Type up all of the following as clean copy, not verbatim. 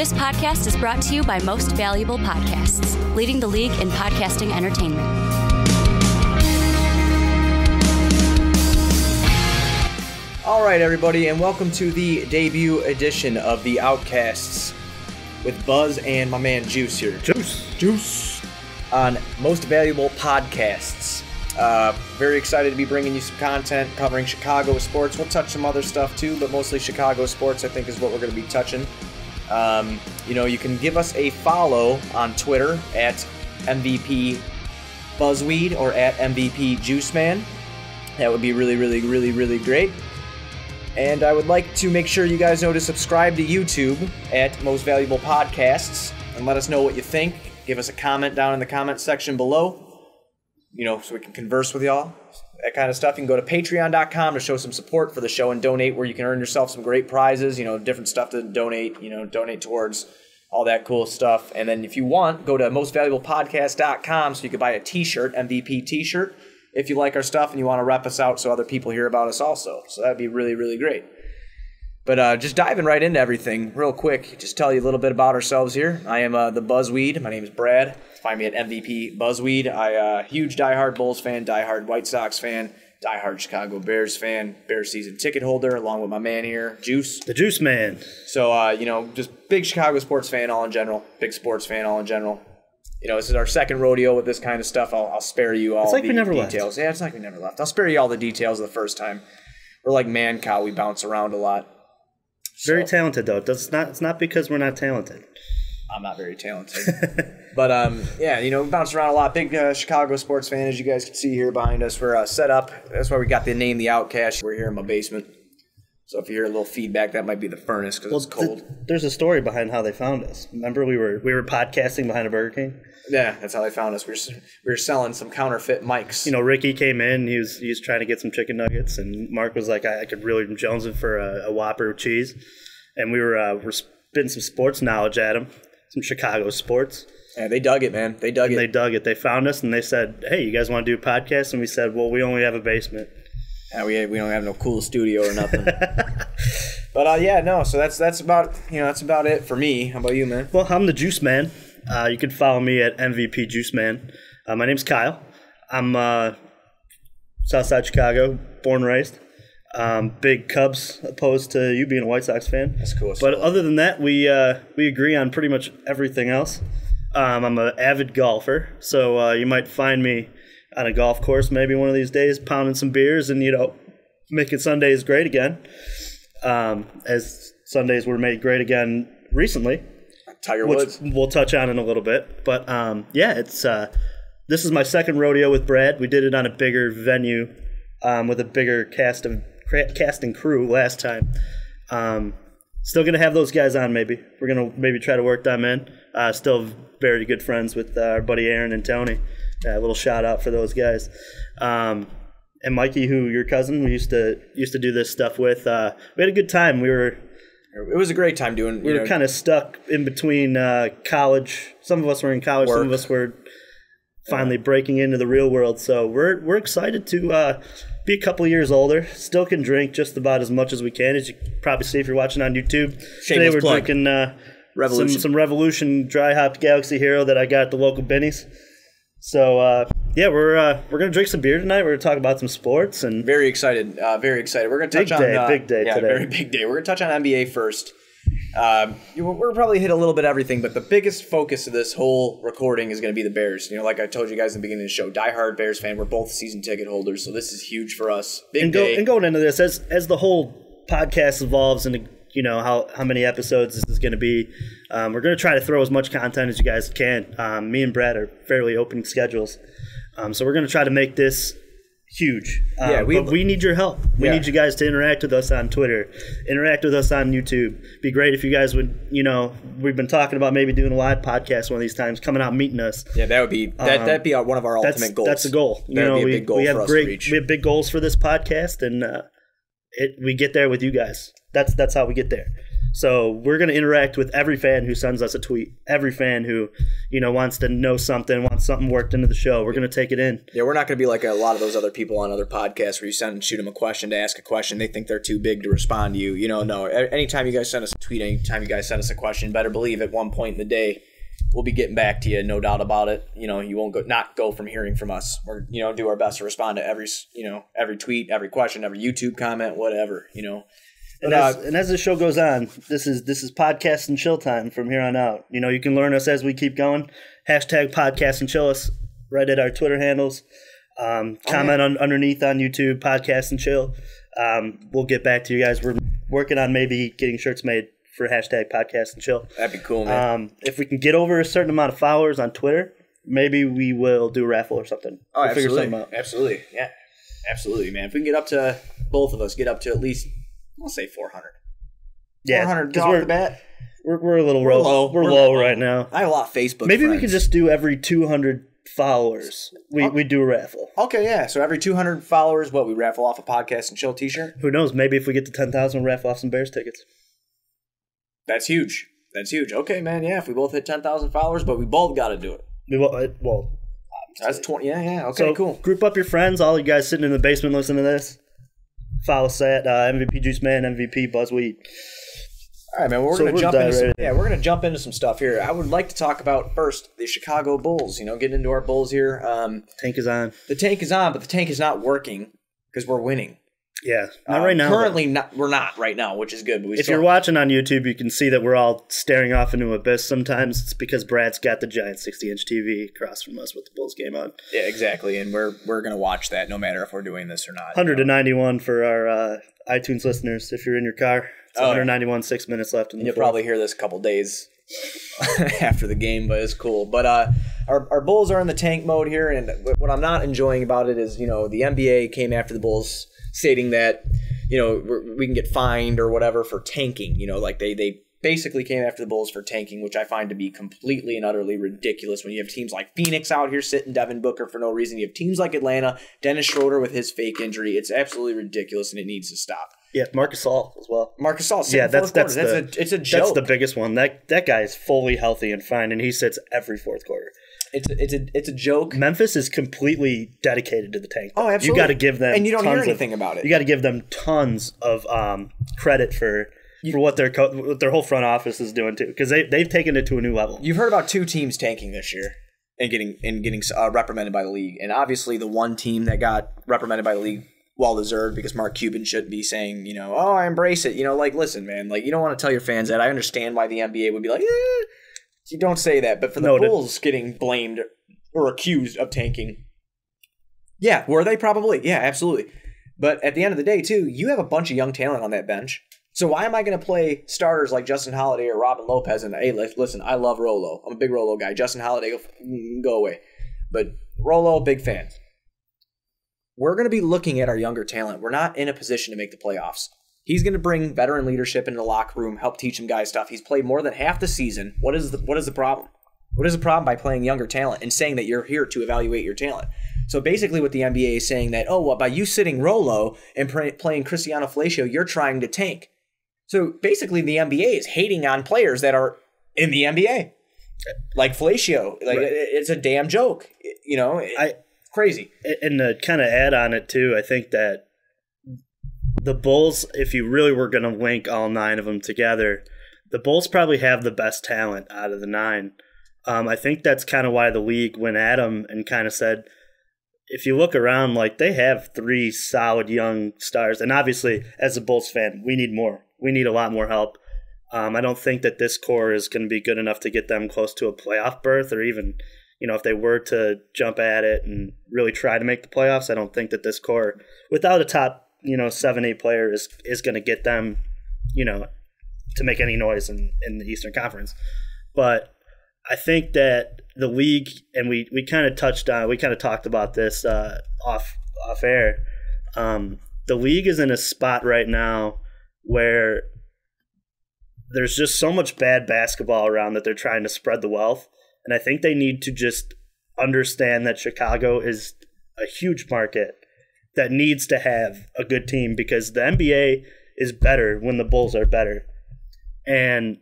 This podcast is brought to you by Most Valuable Podcasts, leading the league in podcasting entertainment. All right, everybody, and welcome to the debut edition of the Outcasts with Buzz and my man Juice here. Juice. On Most Valuable Podcasts. Very excited to be bringing you some content covering Chicago sports. We'll touch some other stuff too, but mostly Chicago sports I think is what we're going to be touching. You can give us a follow on Twitter at MVP Buzzweed or at MVP Juiceman. That would be really great. And I would like to make sure you guys know to subscribe to YouTube at Most Valuable Podcasts and let us know what you think. Give us a comment down in the comment section below, so we can converse with y'all. That kind of stuff. You can go to patreon.com to show some support for the show and donate, where you can earn yourself some great prizes, different stuff to donate, donate towards all that cool stuff. And then if you want, go to mostvaluablepodcast.com so you can buy a t-shirt, MVP t-shirt, if you like our stuff and you want to rep us out so other people hear about us also. So that'd be really great. But just diving right into everything real quick, just tell you a little bit about ourselves here. I am the Buzzweed. My name is Brad. Find me at MVP Buzzweed. I huge diehard Bulls fan, diehard White Sox fan, diehard Chicago Bears fan, Bears season ticket holder, along with my man here, Juice. The Juice Man. So, just big Chicago sports fan all in general, big sports fan all in general. This is our second rodeo with this kind of stuff. I'll spare you all the details. Yeah, it's like we never left. I'll spare you all the details of the first time. We're like man cow. We bounce around a lot. Very talented, though. It's not because we're not talented. I'm not very talented. But, bounce around a lot. Big Chicago sports fan, as you guys can see here behind us. We're set up. That's why we got the name The Outcasts. We're here in my basement. So if you hear a little feedback, that might be the furnace because it's cold. There's a story behind how they found us. Remember we were podcasting behind a Burger King? Yeah, that's how they found us. We were selling some counterfeit mics. Ricky came in. He was trying to get some chicken nuggets, and Mark was like, I could really Jones him for a Whopper with cheese. And we're spitting some sports knowledge at him, some Chicago sports. Yeah, they dug it, man. They dug it. They found us, and they said, hey, you guys want to do a podcast? And we said, well, we only have a basement. Yeah, we don't have no cool studio or nothing. But so that's about it for me. How about you, man? Well, I'm the Juice Man. You can follow me at MVP Juice Man. My name's Kyle. I'm Southside Chicago, born and raised. Big Cubs, opposed to you being a White Sox fan. That's cool. But other than that, we agree on pretty much everything else. I'm an avid golfer, so you might find me on a golf course maybe one of these days, pounding some beers and making Sundays great again. As Sundays were made great again recently. Tiger Woods. We'll touch on in a little bit. But it's this is my second rodeo with Brad. We did it on a bigger venue with a bigger cast and crew last time. Still going to have those guys on maybe. We're going to maybe try to work them in. Still very good friends with our buddy Aaron and Tony. A little shout out for those guys. And Mikey, who your cousin, we used to do this stuff with. We had a good time. It was a great time doing. We were kind of stuck in between college. Some of us were in college. Work. Some of us were finally breaking into the real world. So we're excited to be a couple years older. Still can drink just about as much as we can, as you can probably see if you're watching on YouTube. Shameless Today we're plug. drinking Revolution. some Revolution dry hopped Galaxy Hero that I got at the local Benny's. So we're gonna drink some beer tonight. We're gonna talk about some sports and very excited. We're gonna touch on big day today. Very big day. We're gonna touch on NBA first. We're probably hit a little bit of everything, but the biggest focus of this whole recording is going to be the Bears. Like I told you guys in the beginning of the show, diehard Bears fan. We're both season ticket holders, so this is huge for us. Big day. And going into this, as the whole podcast evolves into how many episodes this is going to be, we're going to try to throw as much content as you guys can. Me and Brad are fairly open schedules, so we're going to try to make this huge. But we need your help. We need you guys to interact with us on Twitter, interact with us on YouTube. Be great if you guys would, we've been talking about maybe doing a live podcast one of these times, coming out and meeting us. Yeah, that'd be one of our ultimate goals. That's a goal. That'd be a big goal for us to reach. We have big goals for this podcast, and we get there with you guys. That's how we get there. So we're going to interact with every fan who sends us a tweet, every fan who, wants to know something, wants something worked into the show. We're going to take it in. Yeah, we're not going to be like a lot of those other people on other podcasts where you shoot them a question to ask a question. They think they're too big to respond to you. No. Anytime you guys send us a tweet, anytime you guys send us a question, better believe at one point in the day, we'll be getting back to you, no doubt about it. You won't not go from hearing from us. We're do our best to respond to every tweet, every question, every YouTube comment, whatever. And as the show goes on, this is podcast and chill time from here on out. You can learn us as we keep going. Hashtag podcast and chill us right at our Twitter handles. Comment underneath on YouTube, podcast and chill. We'll get back to you guys. We're working on maybe getting shirts made for hashtag podcast and chill. That'd be cool, man. If we can get over a certain amount of followers on Twitter, maybe we will do a raffle or something. Oh, we'll absolutely. Figure something out. Absolutely. Yeah. Absolutely, man. If we can get up to, both of us, get up to at least, we'll say 400. Yeah. 400 off the bat. We're a little low. We're low right now. I have a lot of Facebook Maybe friends. we could just do every 200 followers. We do a raffle. Okay, yeah. So every 200 followers, we raffle off a podcast and chill t-shirt? Who knows? Maybe if we get to 10,000, we'll raffle off some Bears tickets. That's huge. Okay, man. Yeah, if we both hit 10,000 followers, but we both got to do it. Well, that's 20. Yeah. Okay, so cool. Group up your friends. All you guys sitting in the basement listening to this. Follow us at MVP Juice Man, MVP Buzzweed. All right, man. We're gonna jump into some stuff here. I would like to talk about first the Chicago Bulls. Getting into our Bulls here. Tank is on. The tank is on, but the tank is not working because we're winning. Yeah, not right now. Currently, we're not right now, which is good. But if you're watching on YouTube, you can see that we're all staring off into abyss. Sometimes it's because Brad's got the giant 60-inch TV across from us with the Bulls game on. Yeah, exactly, and we're gonna watch that no matter if we're doing this or not. 191 for our iTunes listeners. If you're in your car, it's 191. 6 minutes left. You'll probably hear this a couple days after the game, but it's cool. But our Bulls are in the tank mode here, and what I'm not enjoying about it is the NBA came after the Bulls, stating that we can get fined or whatever for tanking. They basically came after the Bulls for tanking, which I find to be completely and utterly ridiculous. When you have teams like Phoenix out here sitting Devin Booker for no reason, you have teams like Atlanta, Dennis Schroeder with his fake injury. It's absolutely ridiculous, and it needs to stop. Yeah, Marcus Gasol as well. Marcus Gasol, it's a joke. That's the biggest one. That guy is fully healthy and fine, and he sits every fourth quarter. It's a joke. Memphis is completely dedicated to the tank. Oh, absolutely. You got to give them, and you don't hear anything about it. You got to give them tons of credit for what their whole front office is doing too, because they've taken it to a new level. You've heard about two teams tanking this year and getting reprimanded by the league, and obviously the one team that got reprimanded by the league, well deserved, because Mark Cuban shouldn't be saying I embrace it. Listen, man, you don't want to tell your fans that. I understand why the NBA would be like, you don't say that, but for the Bulls getting blamed or accused of tanking, yeah, were they probably? Yeah, absolutely. But at the end of the day, too, you have a bunch of young talent on that bench. So why am I going to play starters like Justin Holiday or Robin Lopez? And hey, listen, I love Rolo. I'm a big Rolo guy. Justin Holiday, go away. But Rolo, big fan. We're going to be looking at our younger talent. We're not in a position to make the playoffs. He's going to bring veteran leadership into the locker room, help teach him guys stuff. He's played more than half the season. What is the problem? What is the problem by playing younger talent and saying that you're here to evaluate your talent? So basically what the NBA is saying that, by you sitting Rolo and playing Cristiano Felicio, you're trying to tank. So basically the NBA is hating on players that are in the NBA. Like Felicio. It's a damn joke. Crazy. And to kind of add on it too, I think that the Bulls, if you really were going to link all 9 of them together, the Bulls probably have the best talent out of the 9. I think that's kind of why the league went at them and kind of said, if you look around, they have 3 solid young stars. And obviously, as a Bulls fan, we need more. We need a lot more help. I don't think that this core is going to be good enough to get them close to a playoff berth, or even, if they were to jump at it and really try to make the playoffs, I don't think that this core, without a top 7-8 player, is going to get them, to make any noise in the Eastern Conference. But I think that the league, and we kind of talked about this off air. The league is in a spot right now where there's just so much bad basketball around that they're trying to spread the wealth. And I think they need to just understand that Chicago is a huge market that needs to have a good team, because the NBA is better when the Bulls are better. and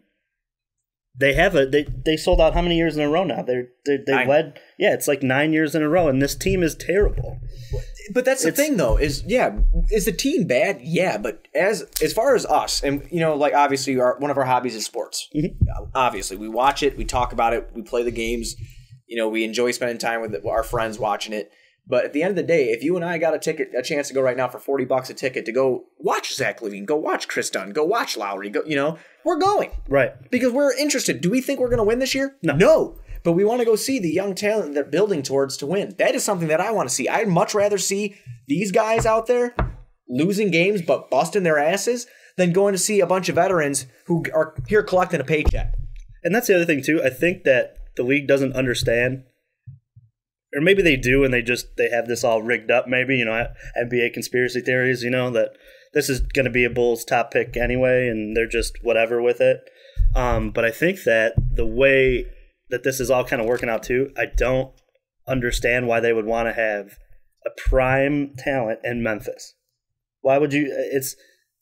they have they sold out how many years in a row now? They led, it's like 9 years in a row, and this team is terrible. But that's the thing, though, is the team bad? Yeah, but as far as us, and like obviously one of our hobbies is sports. Obviously, we watch it, we talk about it, we play the games. We enjoy spending time with our friends watching it. But at the end of the day, if you and I got a chance to go right now for $40 a ticket to go watch Zach Levine, go watch Chris Dunn, go watch Lowry, we're going. Right. Because we're interested. Do we think we're going to win this year? No. But we want to go see the young talent they're building towards to win. That is something that I want to see. I'd much rather see these guys out there losing games but busting their asses than going to see a bunch of veterans who are here collecting a paycheck. And that's the other thing, too. I think that the league doesn't understand, or maybe they do, and they have this all rigged up, maybe, NBA conspiracy theories, that this is going to be a Bulls top pick anyway, and they're just whatever with it. But I think that the way that this is all kind of working out, too, I don't understand why they would want to have a prime talent in Memphis. Why would you?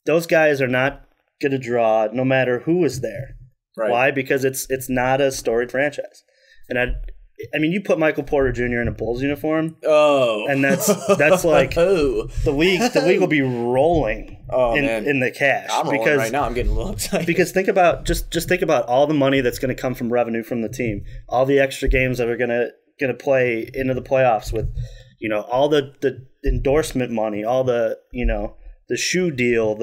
Those guys are not going to draw no matter who is there. Right. Why? Because it's not a storied franchise. And I mean, you put Michael Porter Jr. in a Bulls uniform. Oh, and that's like the league will be rolling in the cash. I'm rolling right now. I'm getting a little excited because think about just think about all the money that's going to come from revenue from the team, all the extra games that are going to play into the playoffs with, all the endorsement money, all the the shoe deal.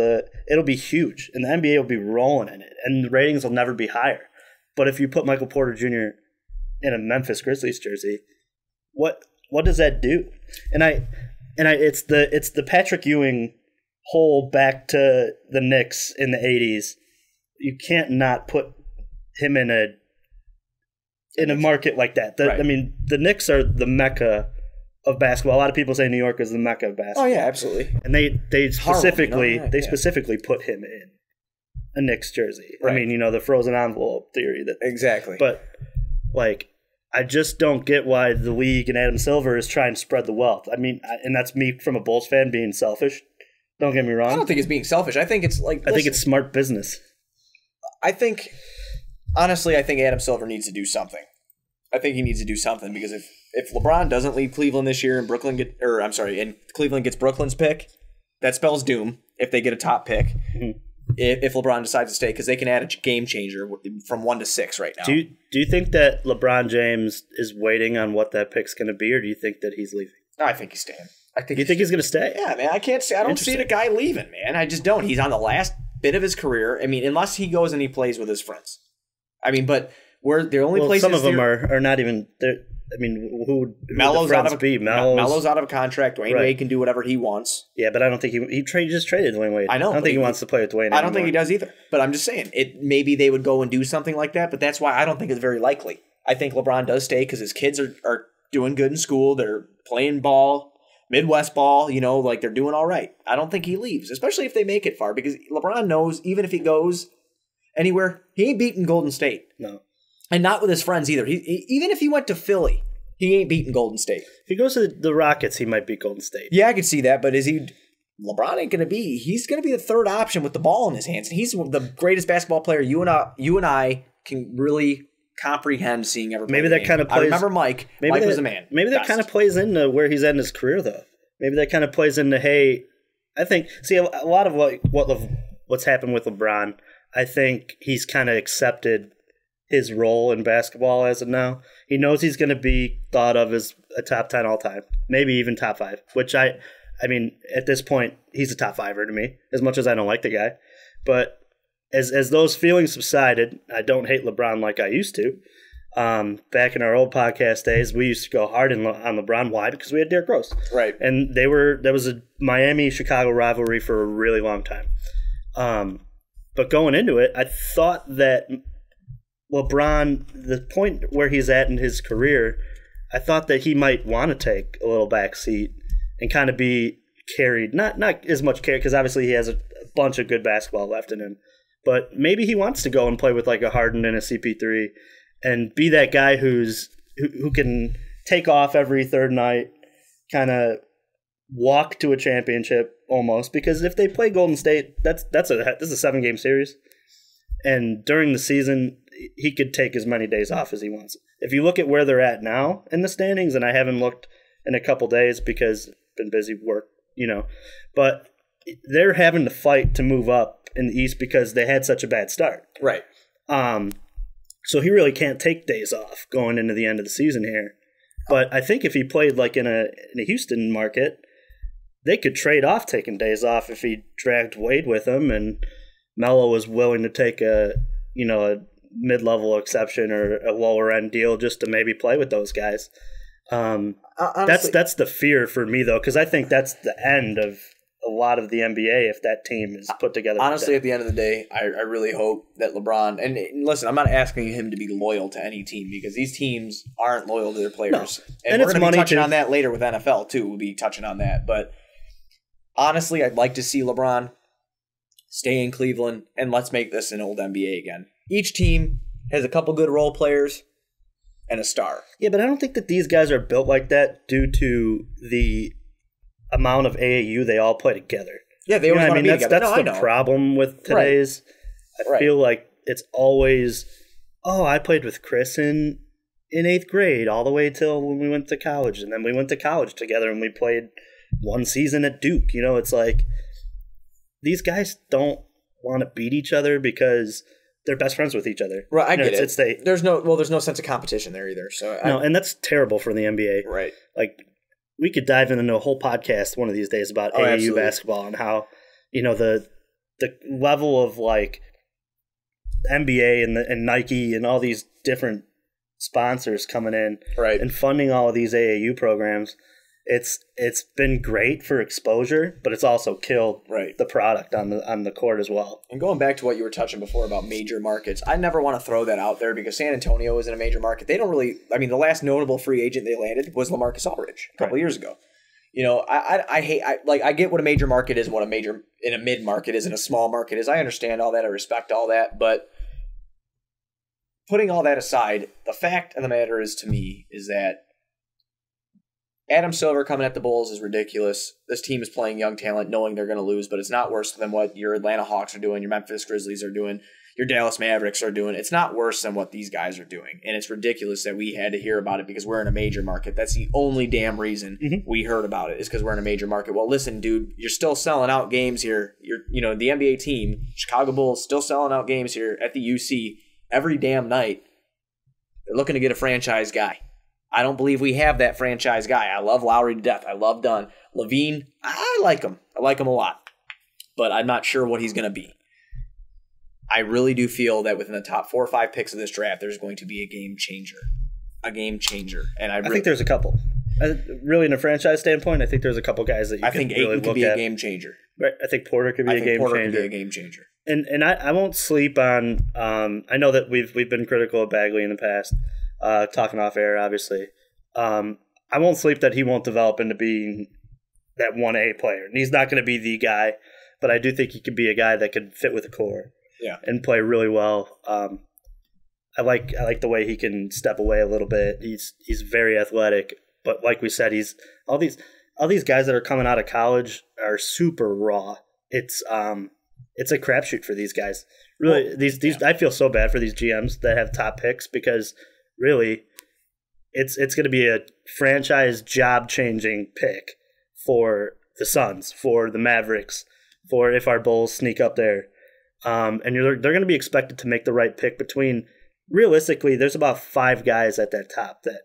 It'll be huge, and the NBA will be rolling in it, and the ratings will never be higher. But if you put Michael Porter Jr. in a Memphis Grizzlies jersey, what does that do? And it's the Patrick Ewing hole back to the Knicks in the 80s. You can't not put him in a market like that. Right. I mean, the Knicks are the mecca of basketball. A lot of people say New York is the mecca of basketball. Oh yeah, absolutely. And they specifically put him in a Knicks jersey. Right. I mean, the frozen envelope theory that exactly. But I just don't get why the league and Adam Silver is trying to spread the wealth. I mean, and that's me from a Bulls fan being selfish. Don't get me wrong. I don't think it's being selfish. I think it's I think it's smart business. Honestly, I think Adam Silver needs to do something. I think he needs to do something because if LeBron doesn't leave Cleveland this year and Cleveland gets Brooklyn's pick, that spells doom if they get a top pick. Mm-hmm. If LeBron decides to stay, because they can add a game changer from 1 to 6 right now. Do you think that LeBron James is waiting on what that pick's going to be, or do you think that he's leaving? No, I think he's staying. You think he's going to stay? Yeah, man. I don't see the guy leaving, man. I just don't. He's on the last bit of his career. I mean, unless he goes and he plays with his friends. I mean, but the only places. Some of them are not even. I mean, who would Melo's the friends be? Melo's out of a contract. Dwayne Wade can do whatever he wants. Yeah, but I don't think he just traded Dwayne Wade. I know. I don't think he wants to play with Dwayne anymore. I don't think he does either. But I'm just saying, maybe they would go and do something like that, but that's why I don't think it's very likely. I think LeBron does stay because his kids are doing good in school. They're playing ball, Midwest ball, they're doing all right. I don't think he leaves, especially if they make it far, because LeBron knows even if he goes anywhere, he ain't beating Golden State. No. And not with his friends either. Even if he went to Philly, he ain't beating Golden State. If he goes to the Rockets, he might beat Golden State. Yeah, I could see that, but LeBron ain't going to be. He's going to be the third option with the ball in his hands. He's the greatest basketball player you and I can really comprehend seeing ever. Maybe that kind of plays. I remember Mike. Mike was the man. Maybe that kind of plays into where he's at in his career, though. Maybe that kind of plays into, hey, I think, see, a lot of what's happened with LeBron, I think he's kind of accepted his role in basketball as of now. He knows he's going to be thought of as a top 10 all time, maybe even top 5, which I mean, at this point, he's a top 5er to me, as much as I don't like the guy. But as those feelings subsided, I don't hate LeBron like I used to. Back in our old podcast days, we used to go hard on LeBron. Why? Because we had Derrick Rose. Right. And there was a Miami-Chicago rivalry for a really long time. But going into it, I thought that LeBron, the point where he's at in his career, I thought that he might want to take a little back seat and kind of be carried. Not as much carried, because obviously he has a bunch of good basketball left in him. But maybe he wants to go and play with like a Harden and a CP3 and be that guy who can take off every third night, kind of walk to a championship almost. Because if they play Golden State, this is a 7-game series. And during the season, he could take as many days off as he wants. If you look at where they're at now in the standings, and I haven't looked in a couple days because I've been busy work, but they're having to fight to move up in the East because they had such a bad start. Right. So he really can't take days off going into the end of the season here. But I think if he played like in a Houston market, they could trade off taking days off if he dragged Wade with him and Melo was willing to take a mid-level exception or a lower-end deal just to maybe play with those guys. Honestly, that's the fear for me, though, because I think that's the end of a lot of the NBA if that team is put together. Honestly, at the end of the day, I really hope that LeBron – and listen, I'm not asking him to be loyal to any team because these teams aren't loyal to their players. No. And we're going to be touching on that later with NFL, too. We'll be touching on that. But honestly, I'd like to see LeBron stay in Cleveland, and let's make this an old NBA again. Each team has a couple good role players and a star. Yeah, but I don't think that these guys are built like that due to the amount of AAU they all play together. Yeah, they always want to be together. That's the problem with today's. Right. I feel like it's always, I played with Chris in 8th grade all the way till when we went to college, and then we went to college together and we played one season at Duke. It's like these guys don't want to beat each other because they're best friends with each other. Right, I get it. There's no sense of competition there either. And that's terrible for the NBA. Right. Like, we could dive into a whole podcast one of these days about AAU absolutely. Basketball and how, the level of like NBA and Nike and all these different sponsors coming in and funding all of these AAU programs. It's been great for exposure, but it's also killed the product on the court as well. And going back to what you were touching before about major markets, I never want to throw that out there because San Antonio is in a major market. They don't really – I mean, the last notable free agent they landed was LaMarcus Aldridge a couple years ago. I get what a major market is and what a major – in a mid-market is and a small market is. I understand all that. I respect all that. But putting all that aside, the fact of the matter is to me is that Adam Silver coming at the Bulls is ridiculous. This team is playing young talent knowing they're going to lose, but it's not worse than what your Atlanta Hawks are doing, your Memphis Grizzlies are doing, your Dallas Mavericks are doing. It's not worse than what these guys are doing, and it's ridiculous that we had to hear about it because we're in a major market. That's the only damn reason we heard about it is because we're in a major market. Well, listen, dude, you're still selling out games here. The NBA team, Chicago Bulls, still selling out games here at the UC every damn night. They're looking to get a franchise guy. I don't believe we have that franchise guy. I love Lowry to death. I love Dunn. Levine, I like him. I like him a lot. But I'm not sure what he's going to be. I really do feel that within the top 4 or 5 picks of this draft, there's going to be a game changer. And I think there's a couple. Really, in a franchise standpoint, I think there's a couple guys that you can really look at. I think Ayton could be a game changer. Right. I think Porter could be a game changer. And I won't sleep on I know that we've been critical of Bagley in the past. Talking off air, obviously. I won't sleep that he won't develop into being that 1A player. And he's not going to be the guy, but I do think he could be a guy that could fit with the core and play really well. I like the way he can step away a little bit. He's very athletic, but like we said, he's all these guys that are coming out of college are super raw. It's a crapshoot for these guys. Really, these I feel so bad for these GMs that have top picks because really, it's going to be a franchise job-changing pick for the Suns, for the Mavericks, for if our Bulls sneak up there. And they're going to be expected to make the right pick between, realistically, there's about 5 guys at that top that,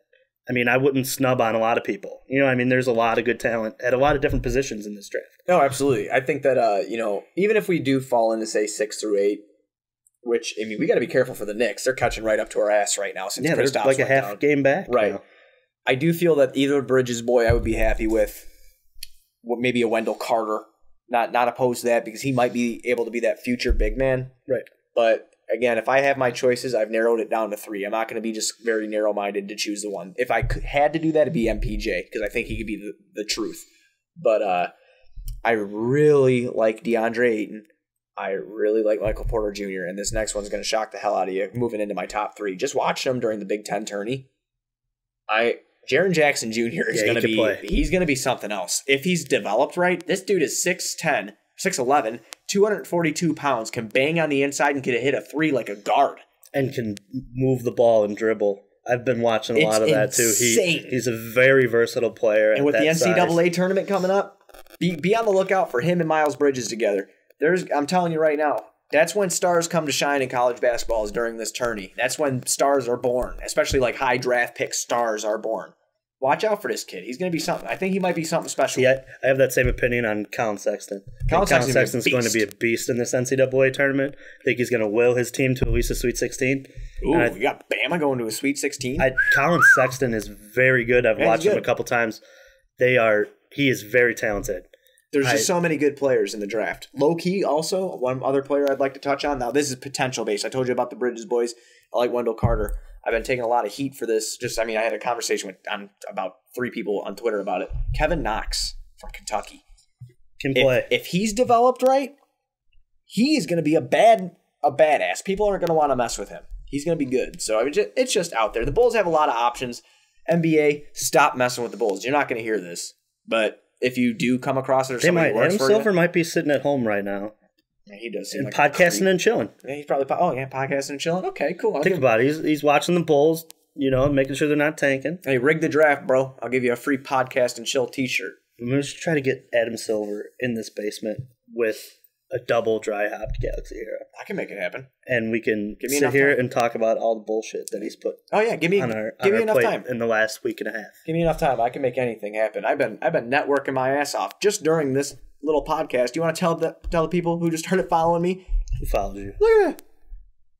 I wouldn't snub on a lot of people. There's a lot of good talent at a lot of different positions in this draft. No, absolutely. I think that, even if we do fall into, say, 6 through 8, which, we got to be careful for the Knicks. They're catching right up to our ass right now since Kristaps they're like a half game back. Right. I do feel that either Bridges boy I would be happy with, maybe a Wendell Carter. Not opposed to that because he might be able to be that future big man. Right. But, again, if I have my choices, I've narrowed it down to 3. I'm not going to be just very narrow-minded to choose the one. If I had to do that, it'd be MPJ because I think he could be the truth. But I really like DeAndre Ayton. I really like Michael Porter Jr., and this next one's going to shock the hell out of you moving into my top 3. Just watching him during the Big Ten tourney. Jaren Jackson Jr. is going to be – he's going to be something else. If he's developed right, this dude is 6'10", 6'11", 242 pounds, can bang on the inside and can hit a three like a guard. And can move the ball and dribble. I've been watching a lot of that too. He's a very versatile player. And with the NCAA tournament coming up, be on the lookout for him and Miles Bridges together. I'm telling you right now, that's when stars come to shine in college basketball is during this tourney. That's when stars are born, especially like high draft pick stars are born. Watch out for this kid. He's going to be something. I think he might be something special. Yeah, I have that same opinion on Colin Sexton. Colin Sexton's going to be a beast in this NCAA tournament. I think he's going to will his team to at least a Sweet 16. Ooh, you got Bama going to a Sweet 16? Colin Sexton is very good. I've watched him a couple times. He is very talented. There's just so many good players in the draft. Low-key also, one other player I'd like to touch on. Now, this is potential-based. I told you about the Bridges boys. I like Wendell Carter. I've been taking a lot of heat for this. I had a conversation with about 3 people on Twitter about it. Kevin Knox from Kentucky can play. If he's developed right, he is going to be a badass. People aren't going to want to mess with him. He's going to be good. So it's just out there. The Bulls have a lot of options. NBA, stop messing with the Bulls. You're not going to hear this, but if you do come across it or somebody works for you, Adam Silver might be sitting at home right now. Yeah, he does seem like podcasting and chilling. Yeah, he's probably podcasting and chilling. Okay, cool. Think about it. He's watching the Bulls, making sure they're not tanking. Hey, rig the draft, bro. I'll give you a free podcast and chill T-shirt. I'm going to try to get Adam Silver in this basement with a double dry hopped Galaxy Hero. I can make it happen. And we can sit here and talk about all the bullshit that he's put. Oh yeah, give me enough time in the last week and a half. Give me enough time. I can make anything happen. I've been networking my ass off just during this little podcast. You want to tell the people who just started following me? Who follows you?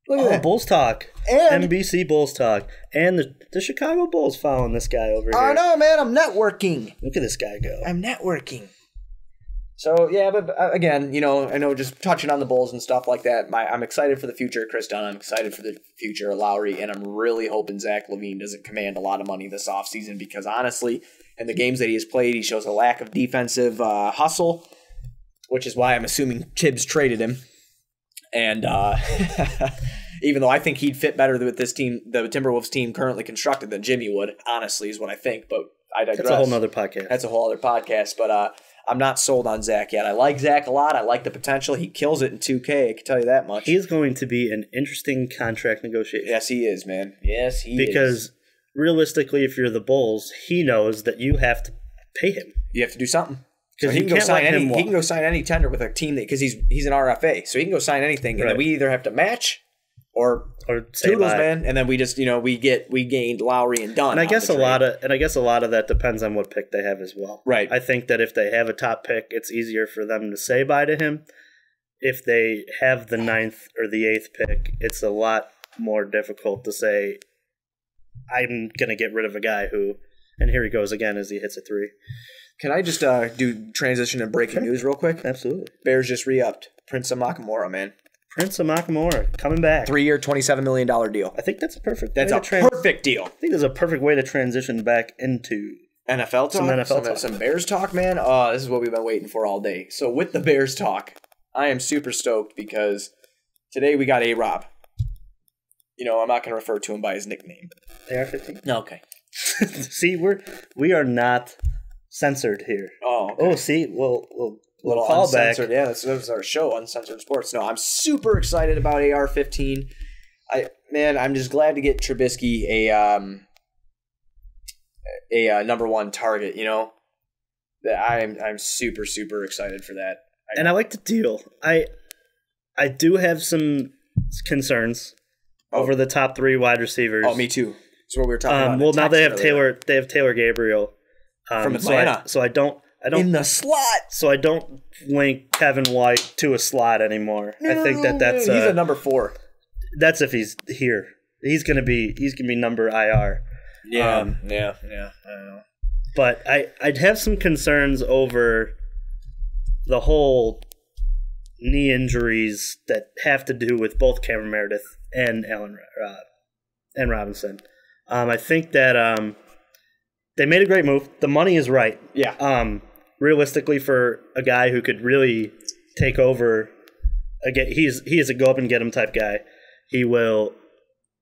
Look at that. Bulls Talk. And NBC Bulls Talk. And the Chicago Bulls following this guy over here. I know, man. I'm networking. Look at this guy go. I'm networking. So, yeah, but again, I know just touching on the Bulls and stuff like that, I'm excited for the future of Chris Dunn. I'm excited for the future of Lowry, and I'm really hoping Zach LaVine doesn't command a lot of money this offseason because, honestly, in the games that he has played, he shows a lack of defensive hustle, which is why I'm assuming Tibbs traded him. And even though I think he'd fit better with this team, the Timberwolves team currently constructed, than Jimmy would, honestly, is what I think. But I digress. That's a whole other podcast. That's a whole other podcast. But I'm not sold on Zach yet. I like Zach a lot. I like the potential. He kills it in 2K. I can tell you that much. He's going to be an interesting contract negotiation. Yes, he is, man. Yes, he is. Because realistically, if you're the Bulls, he knows that you have to pay him. You have to do something. Because he can go sign any tender with a team because he's an RFA, so he can go sign anything, and then we either have to match or toodles, man, and then we just we gained Lowry and Dunn. And I guess a lot of that depends on what pick they have as well. Right. I think that if they have a top pick, it's easier for them to say bye to him. If they have the 9th or the 8th pick, it's a lot more difficult to say I'm gonna get rid of a guy who, and here he goes again as he hits a 3. Can I just do transition and breaking news real quick? Absolutely. Bears just re-upped Prince Amukamara, man. Prince Amukamara coming back. 3-year, $27 million deal. I think that's a perfect. Perfect deal. I think that's a perfect way to transition back into NFL talk. Some Bears talk, man. This is what we've been waiting for all day. So with the Bears talk, I am super stoked because today we got A-Rob. I'm not going to refer to him by his nickname. AR-15. Okay. See, we are not censored here. Oh, okay. Oh, see, we'll call back. Yeah, this is our show, Uncensored Sports. No, I'm super excited about AR-15. I'm just glad to get Trubisky a number one target. I'm super super excited for that. And I like the deal. I do have some concerns over the top 3 wide receivers. Oh, me too. That's what we were talking about. Well, now they have Taylor Gabriel from Atlanta. So I don't in the slot. So I don't link Kevin White to a slot anymore. I think that's he's a number 4. That's if he's here. He's gonna be number IR. Yeah, I don't know. But I'd have some concerns over the whole knee injuries that have to do with both Cameron Meredith and Allen and Robinson. I think that they made a great move. The money is right. Yeah. Realistically, for a guy who could really take over, again, he is a go up and get him type guy. He will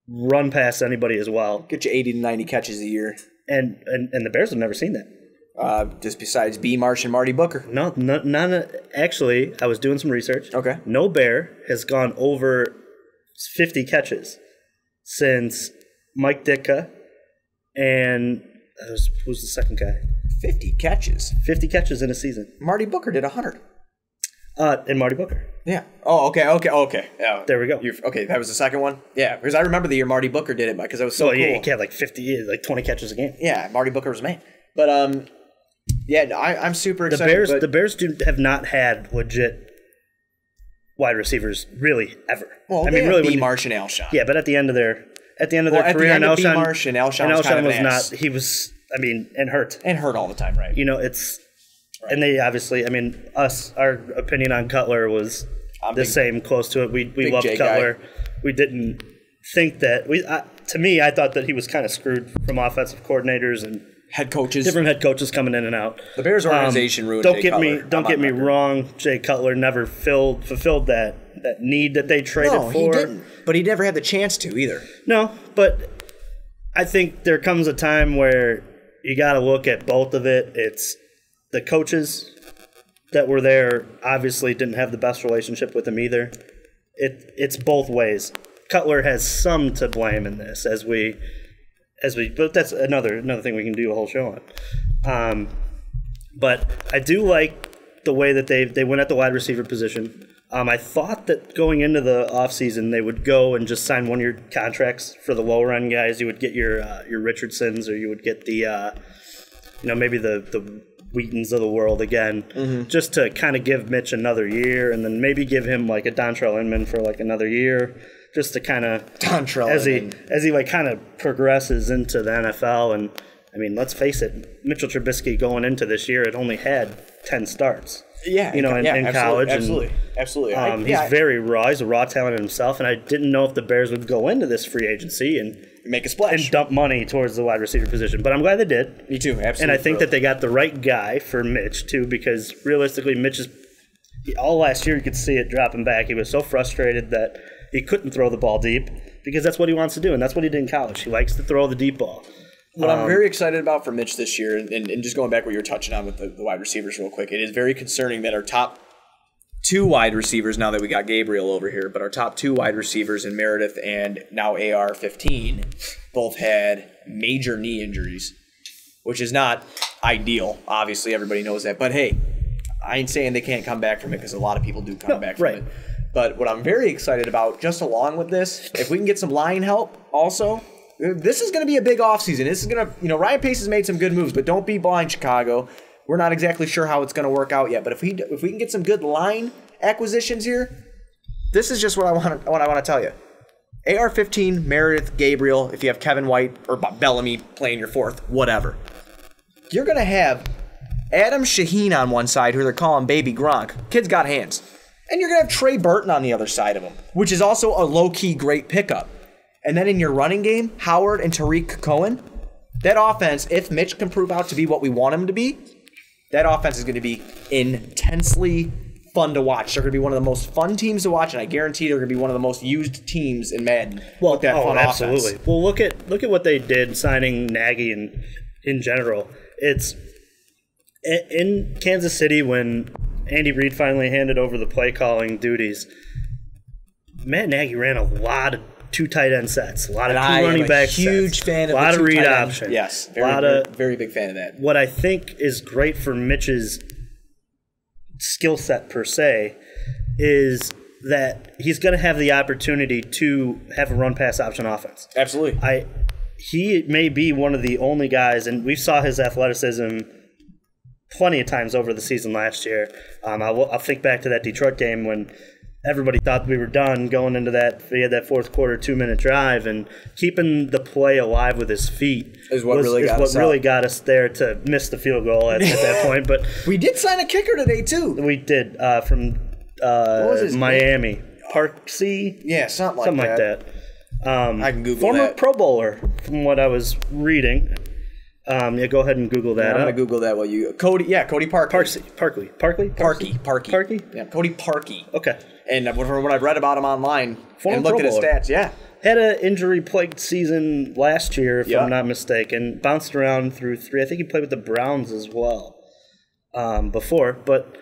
run past anybody as well. Get you 80 to 90 catches a year. And the Bears have never seen that. Just besides B. Marsh and Marty Booker. No, none. Actually, I was doing some research. Okay. No Bear has gone over 50 catches since Mike Ditka and who's the second guy? 50 catches. 50 catches in a season. Marty Booker did 100. And Marty Booker. Yeah. Oh, okay. Yeah. There we go. Okay, that was the second one? Yeah, because I remember the year Marty Booker did it because it was so cool. Yeah, he had like 20 catches a game. Yeah, Marty Booker was a man. But, yeah, no, I'm super excited. The Bears have not had legit wide receivers really ever. Well, I mean, really, B. Marsh and Alshon. Yeah, but at the end of their career, and Alshon, B. Marsh and Alshon was not. He was. I mean, and hurt all the time, right? You know, it's right. And they obviously. I mean, our opinion on Cutler was same, close to it. We loved Cutler. Guy. We didn't think that to me, I thought that he was kind of screwed from offensive coordinators and head coaches, different head coaches coming in and out. The Bears organization ruined. Don't get me wrong. Jay Cutler never fulfilled that need that they traded for. No, he didn't. But he never had the chance to either. No, but I think there comes a time where you got to look at both of it. It's the coaches that were there obviously didn't have the best relationship with him either. It's both ways. Cutler has some to blame in this but that's another thing we can do a whole show on. But I do like the way that they went at the wide receiver position. I thought that going into the offseason they would go and just sign 1-year contracts for the lower end guys. You would get your Richardsons, or you would get the maybe the Wheatons of the world again, just to kind of give Mitch another year, and then maybe give him like a Dontrell Inman for like another year, just to kind of as he like kind of progresses into the NFL. And I mean, let's face it, Mitchell Trubisky going into this year had only had 10 starts. Yeah, in college. Absolutely. He's very raw. He's a raw talent himself, and I didn't know if the Bears would go into this free agency and make a splash and dump money towards the wide receiver position. But I'm glad they did. Me too, absolutely. And I think that they got the right guy for Mitch, too, because realistically, Mitch is all last year you could see it dropping back. He was so frustrated that he couldn't throw the ball deep because that's what he wants to do, and that's what he did in college. He likes to throw the deep ball. What I'm very excited about for Mitch this year, and just going back what you were touching on with the wide receivers real quick, it is very concerning that our top 2 wide receivers, now that we got Gabriel over here, but our top 2 wide receivers in Meredith and now AR-15 both had major knee injuries, which is not ideal. Obviously, everybody knows that. But hey, I ain't saying they can't come back from it, because a lot of people do come back from it. But what I'm very excited about, just along with this, if we can get some line help also, this is going to be a big offseason. This is going to, Ryan Pace has made some good moves, but don't be blind, Chicago. We're not exactly sure how it's going to work out yet. But if we can get some good line acquisitions here, this is just what I want to tell you. AR-15, Meredith, Gabriel, if you have Kevin White or Bellamy playing your fourth, whatever. You're going to have Adam Shaheen on one side, who they're calling Baby Gronk. Kid's got hands. And you're going to have Trey Burton on the other side of him, which is also a low-key great pickup. And then in your running game, Howard and Tariq Cohen, that offense, if Mitch can prove out to be what we want him to be, that offense is going to be intensely fun to watch. They're going to be one of the most fun teams to watch, and I guarantee they're going to be one of the most used teams in Madden. Well, absolutely. Offense. Well, look at what they did signing Nagy in general. It's in Kansas City when Andy Reid finally handed over the play calling duties. Matt Nagy ran a lot of 2 tight end sets, a lot of 2 running back sets, huge fan of a lot of read options. Yes, very big fan of that. What I think is great for Mitch's skill set per se is that he's going to have the opportunity to have a run pass option offense. Absolutely. He may be one of the only guys, and we saw his athleticism plenty of times over the season last year. I'll think back to that Detroit game when everybody thought we were done going into that. He had that fourth quarter 2-minute drive, and keeping the play alive with his feet is what really got us there to miss the field goal at that point. But we did sign a kicker today too. We did from Miami, name? Parksy. Yeah, something like that. I can Google former that. Pro Bowler, from what I was reading. Yeah, go ahead and Google that. I'm gonna Google that while you Cody Parkey. Parkey. Yeah, Cody Parkey. Okay. And from what I've read about him online former and looked Pro at his Bowler. stats, yeah. had an injury-plagued season last year, if I'm not mistaken. Bounced around through 3. I think he played with the Browns as well before, but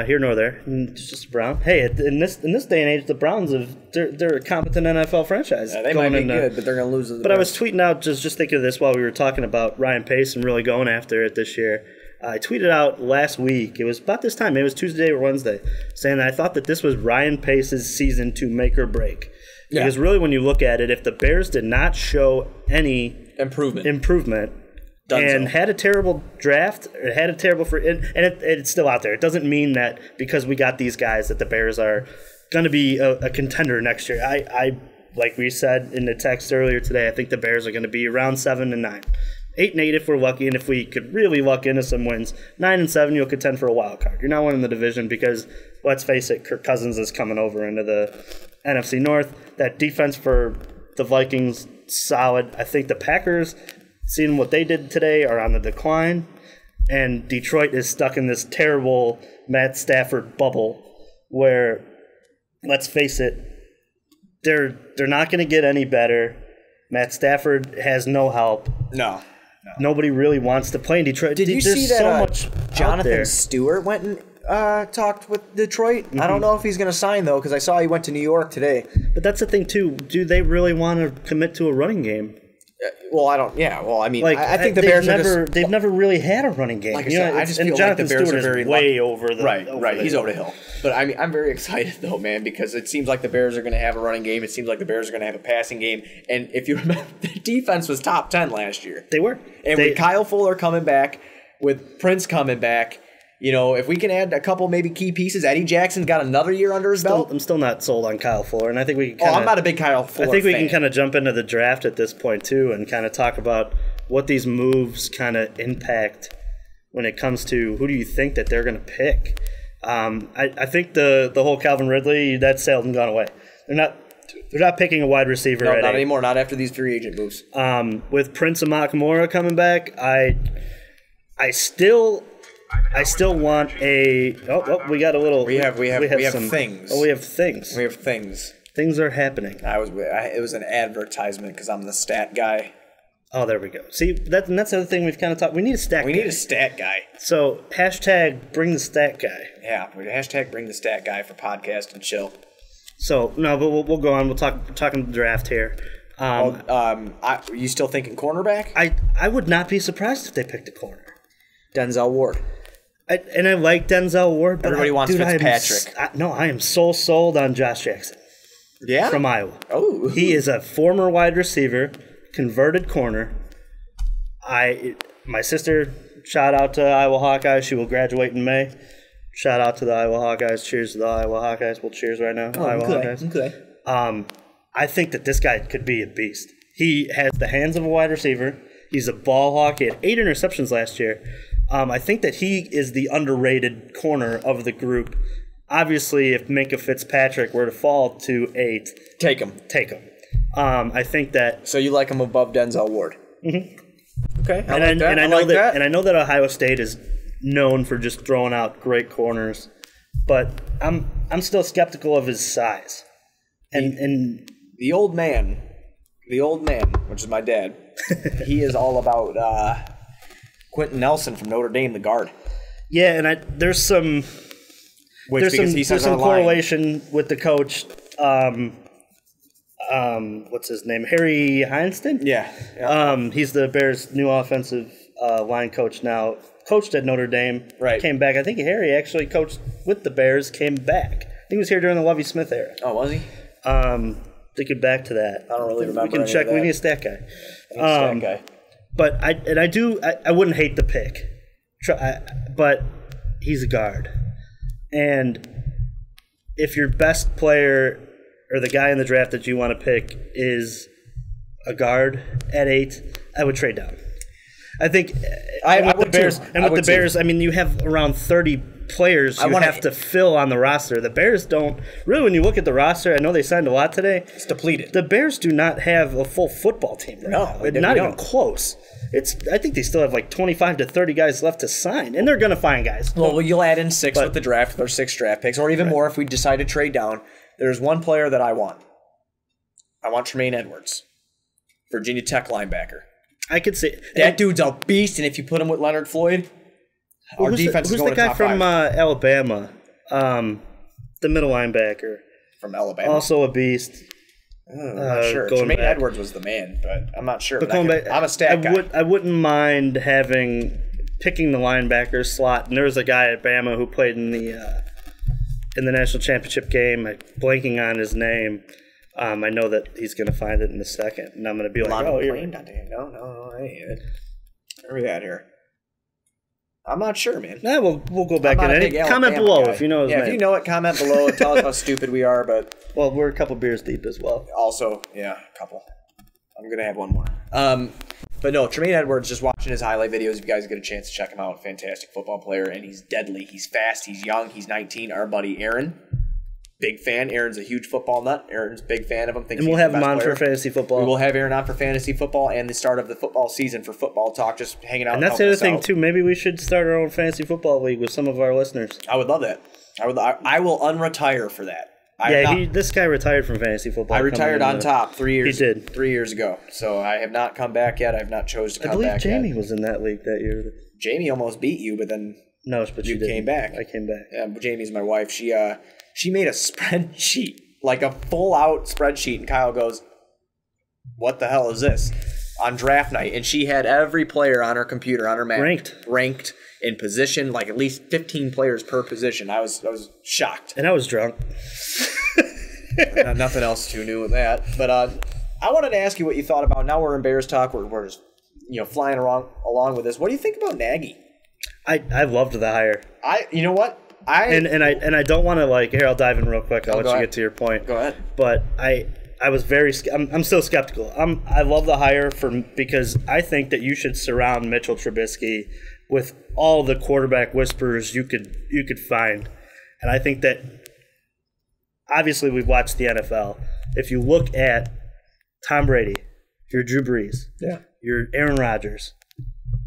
here nor there. It's just Brown. Hey, in this day and age, the Browns they're a competent NFL franchise. Yeah, they might be good, but they're going to lose. But I was tweeting out just thinking of this while we were talking about Ryan Pace and really going after it this year. I tweeted out last week, it was about this time, maybe it was Tuesday or Wednesday, saying that I thought that this was Ryan Pace's season to make or break. Yeah. Because really when you look at it, if the Bears did not show any improvement and had a terrible draft, or had a terrible it's still out there. It doesn't mean that because we got these guys that the Bears are going to be a contender next year. I like we said in the text earlier today, I think the Bears are going to be around 7-9. 8-8 if we're lucky, and if we could really luck into some wins, 9-7 you'll contend for a wild card. You're not winning the division because, let's face it, Kirk Cousins is coming over into the NFC North. That defense for the Vikings, solid. I think the Packers, seeing what they did today, are on the decline, and Detroit is stuck in this terrible Matt Stafford bubble where, let's face it, they're not going to get any better. Matt Stafford has no help. No. Nobody really wants to play in Detroit. Did you see that Jonathan Stewart went and talked with Detroit? Mm-hmm. I don't know if he's going to sign, though, because I saw he went to New York today. But that's the thing, too. Do they really want to commit to a running game? Well, I don't. Yeah, well, I mean, I think the Bears they've never really had a running game. Like I said, I just feel Jonathan like the Bears Stewart are very way over the right. He's over the hill. But I mean, I'm very excited though, man, because it seems like the Bears are going to have a running game. It seems like the Bears are going to have a passing game. And if you remember, the defense was top 10 last year. They were. And with Kyle Fuller coming back, with Prince coming back, you know, if we can add a couple maybe key pieces, Eddie Jackson got another year under his belt. I'm still not sold on Kyle Fuller, and I think we can I'm not a big Kyle Fuller I think we fan. can kind of jump into the draft at this point, too, and kind of talk about what these moves kind of impact when it comes to who do you think that they're going to pick. I think the whole Calvin Ridley, that's sailed and gone away. They're not picking a wide receiver. No, not anymore. Not after these free agent moves. With Prince Amukamara coming back, I still want a. We got a little. We have some things. Oh, we have things. We have things. Things are happening. It was an advertisement because I'm the stat guy. Oh, there we go. See, that's the other thing we've kind of talked. We need a stat guy. We need a stat guy. So, hashtag bring the stat guy. Yeah, hashtag bring the stat guy for podcast and chill. So, no, but we'll go on. We're talking the draft here. You still thinking cornerback? I would not be surprised if they picked a corner. Denzel Ward. I like Denzel Ward, but everybody wants Fitzpatrick. I am so sold on Josh Jackson. Yeah? From Iowa. Oh. He is a former wide receiver, converted corner. My sister, shout out to Iowa Hawkeyes. She will graduate in May. Shout out to the Iowa Hawkeyes. Cheers to the Iowa Hawkeyes. We'll cheers right now. Iowa Hawkeyes. Okay. I think that this guy could be a beast. He has the hands of a wide receiver. He's a ball hawk. He had 8 interceptions last year. I think that he is the underrated corner of the group. Obviously, if Minkah Fitzpatrick were to fall to 8, take him. I think that. So you like him above Denzel Ward? Mm-hmm. Okay, I know that Ohio State is known for just throwing out great corners, but I'm still skeptical of his size. And the old man, which is my dad, he is all about Quentin Nelson from Notre Dame, the guard. Yeah, and there's some correlation with the coach. What's his name? Harry Heinstein? Yeah. He's the Bears' new offensive line coach now. Coached at Notre Dame. Right. Came back. I think Harry actually coached with the Bears, came back. I think he was here during the Lovie Smith era. Oh, was he? Thinking back to that. I don't really remember. We can check. We need a stat guy. But I wouldn't hate the pick. But he's a guard. And if your best player or the guy in the draft that you want to pick is a guard at 8, I would trade down. I think with the Bears, I mean, you have around 30 players you have to fill on the roster. The Bears don't really. When you look at the roster, I know they signed a lot today. It's depleted. The Bears do not have a full football team right now. Not even close. I think they still have like 25 to 30 guys left to sign, and they're going to find guys. Well, you'll add in 6 with the draft, or 6 draft picks, or even more if we decide to trade down. There's one player that I want. I want Tremaine Edwards, Virginia Tech linebacker. I could say that dude's a beast, and if you put him with Leonard Floyd, our defense is going to top 5. Who's the guy from Alabama? The middle linebacker from Alabama, also a beast. I'm not sure. Tremaine Edwards was the man, but I'm not sure. But I'm a stat guy. I wouldn't mind picking the linebacker slot. And there was a guy at Bama who played in the national championship game. I'm blanking on his name. I know that he's going to find it in a second, and I'm going to be like, no, that ain't it. Where are we at here? I'm not sure, man. Nah, we'll go back in. Comment below if you know his name. If you know it, comment below. Tell us how stupid we are. But we're a couple beers deep as well. Also, yeah, a couple. I'm going to have one more. But no, Tremaine Edwards, just watching his highlight videos, if you guys get a chance to check him out, fantastic football player, and he's deadly. He's fast. He's young. He's 19. Our buddy Aaron, big fan. Aaron's a huge football nut. Aaron's a big fan of him. And we'll have him on for fantasy football. We will have Aaron on for fantasy football and the start of the football season for football talk, just hanging out. And that's the other thing, too. Maybe we should start our own fantasy football league with some of our listeners. I would love that. I will unretire for that. This guy retired from fantasy football. I retired on top 3 years. He did 3 years ago. So I have not come back yet. I have not chosen to come back yet. I believe Jamie was in that league that year. Jamie almost beat you, but then you came back. I came back. Yeah, Jamie's my wife. She made a spreadsheet, like a full out spreadsheet, and Kyle goes, "What the hell is this?" On draft night, and she had every player on her computer on her Mac ranked in position, like at least 15 players per position. I was shocked, and I was drunk. Nothing else too new with that. But I wanted to ask you what you thought about. Now we're in Bears talk. We're just flying along with this. What do you think about Nagy? I loved the hire. You know what? I don't want to here. I'll dive in real quick. I'll let you get to your point. Go ahead. But I was I'm still skeptical. I love the hire because I think that you should surround Mitchell Trubisky with all the quarterback whisperers you could find, and I think that obviously we've watched the NFL. If you look at Tom Brady, you're Drew Brees, you're Aaron Rodgers,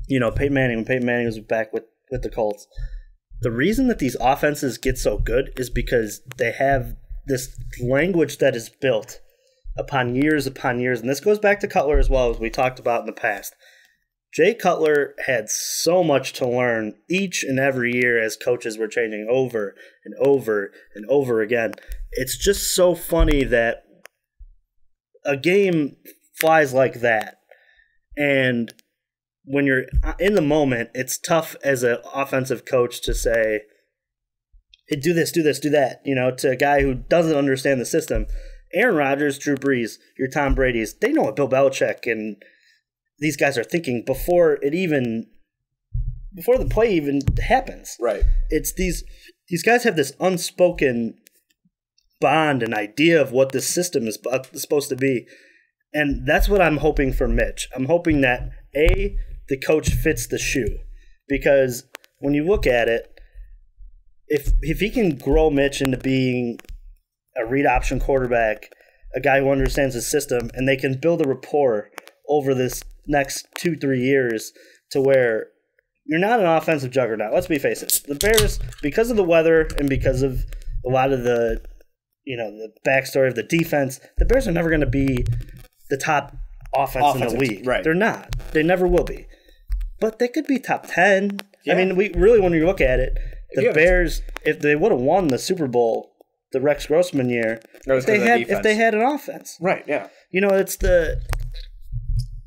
Peyton Manning when Peyton Manning was back with the Colts. The reason that these offenses get so good is because they have this language that is built upon years, and this goes back to Cutler as well, as we talked about in the past. Jay Cutler had so much to learn each and every year as coaches were changing over and over and over again. It's just so funny that a game flies like that, and when you're in the moment, it's tough as an offensive coach to say, hey, do this, do that, to a guy who doesn't understand the system. Aaron Rodgers, Drew Brees, your Tom Brady's, they know what Bill Belichick and these guys are thinking before the play even happens. Right. It's these guys have this unspoken bond and idea of what this system is supposed to be. And that's what I'm hoping for Mitch. I'm hoping that, the coach fits the shoe. Because when you look at it, if he can grow Mitch into being a read option quarterback, a guy who understands his system, and they can build a rapport over this next 2-3 years to where you're not an offensive juggernaut. Let's be face it. The Bears, because of the weather and because of a lot of the the backstory of the defense, the Bears are never going to be the top offense in the league. Right. They're not. They never will be. But they could be top 10. Yeah. I mean, we really, when you look at it, the Bears, if they would have won the Super Bowl the Rex Grossman year, if they had an offense. Right, yeah.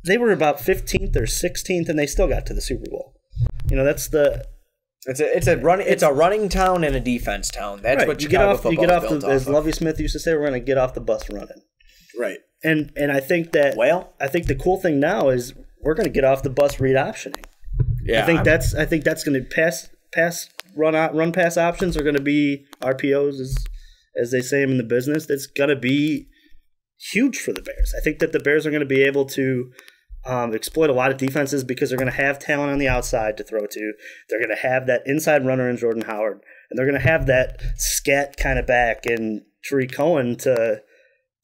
They were about 15th or 16th, and they still got to the Super Bowl. It's a running town and a defense town. That's right. What Chicago football is built off as Lovie Smith used to say, we're going to get off the bus running. Right. And I think that I think the cool thing now is we're going to get off the bus read optioning. Yeah. I think that's going to run pass options are going to be RPOs as they say them in the business. It's going to be huge for the Bears. I think that the Bears are going to be able to exploit a lot of defenses because they're going to have talent on the outside to throw to. They're going to have that inside runner in Jordan Howard, and they're going to have that scat kind of back in Tariq Cohen to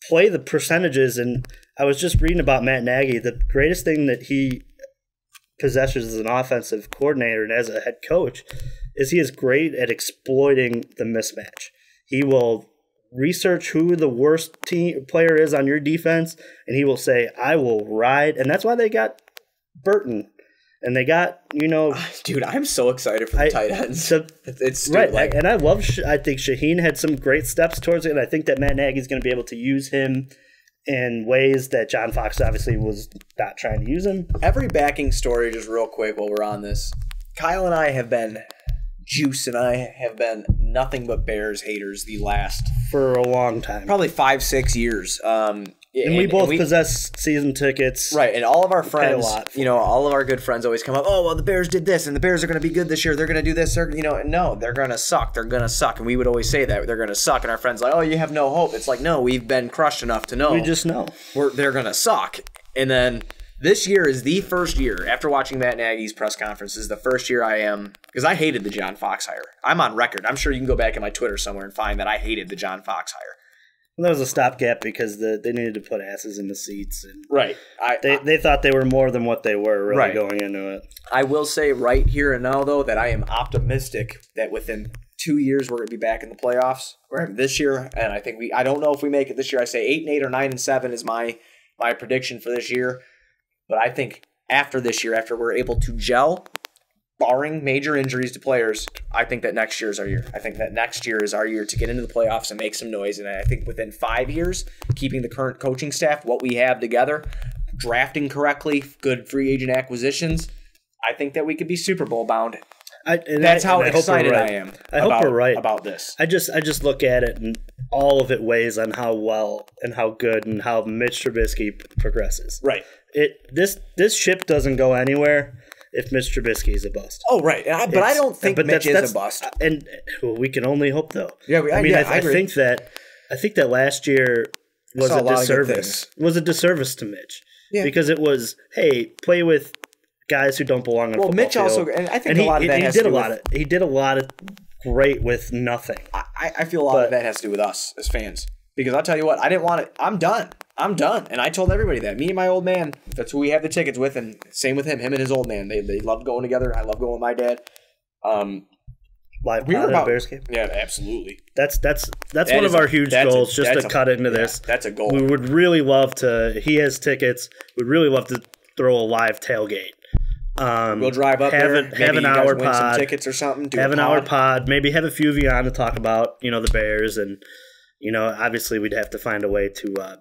play the percentages. And I was just reading about Matt Nagy. The greatest thing that he possesses as an offensive coordinator and as a head coach is he is great at exploiting the mismatch. He will research who the worst player is on your defense, and he will say, I will ride. And that's why they got Burton. And they got, Dude, I'm so excited for the tight ends. It's right. And I think Shaheen had some great steps towards it, and I think that Matt Nagy's going to be able to use him in ways that John Fox obviously was not trying to use him. Every backing story, just real quick while we're on this. Kyle and I have been, Juice and I have been nothing but Bears haters for a long time. Probably 5-6 years. And we both possess season tickets. Right, and all of our friends, all of our good friends always come up, oh, well, the Bears did this, and the Bears are going to be good this year. They're going to do this. No, they're going to suck. They're going to suck. And we would always say that. They're going to suck. And our friends like, oh, you have no hope. It's like, no, we've been crushed enough to know. We just know. They're going to suck. And then this year is the first year, after watching Matt Nagy's press conference, is the first year I am, because I hated the John Fox hire. I'm on record. I'm sure you can go back in my Twitter somewhere and find that I hated the John Fox hire. Well, that was a stopgap because they needed to put asses in the seats. And right. They thought they were more than what they were really going into it. I will say right here and now, though, that I am optimistic that within 2 years we're going to be back in the playoffs. This year, and I don't know if we make it this year. I say 8-8 or 9-7 is my prediction for this year. But I think after this year, after we're able to gel, barring major injuries to players, I think that next year is our year. I think that next year is our year to get into the playoffs and make some noise. And I think within 5 years, keeping the current coaching staff, what we have together, drafting correctly, good free agent acquisitions, I think that we could be Super Bowl bound. That's how excited I am. I hope we're right about this. I just look at it and all of it weighs on how well and how good and how Mitch Trubisky progresses. Right. This ship doesn't go anywhere if Mitch Trubisky is a bust. Oh, right. But I don't think Mitch is a bust. And we can only hope, though. Yeah, I think that last year was a disservice. Was a disservice to Mitch. Yeah. Because it was, hey, play with guys who don't belong on football Mitch field. Also, and I think a lot of that has to do with... He did a lot of great with nothing. I feel a lot of that has to do with us as fans. Because I'll tell you what, I didn't want it. I'm done. And I told everybody that. Me and my old man, that's who we have the tickets with, and same with him and his old man. They loved going together. I love going with my dad. Live pod at Bears game? Yeah, absolutely. That's one of our huge goals, just to cut into this. That's a goal. We would really love to, he has tickets, we'd really love to throw a live tailgate. We'll drive up there, have an hour win pod, some tickets or something. Have an hour pod, maybe have a few of you on to talk about, the Bears, and obviously we'd have to find a way to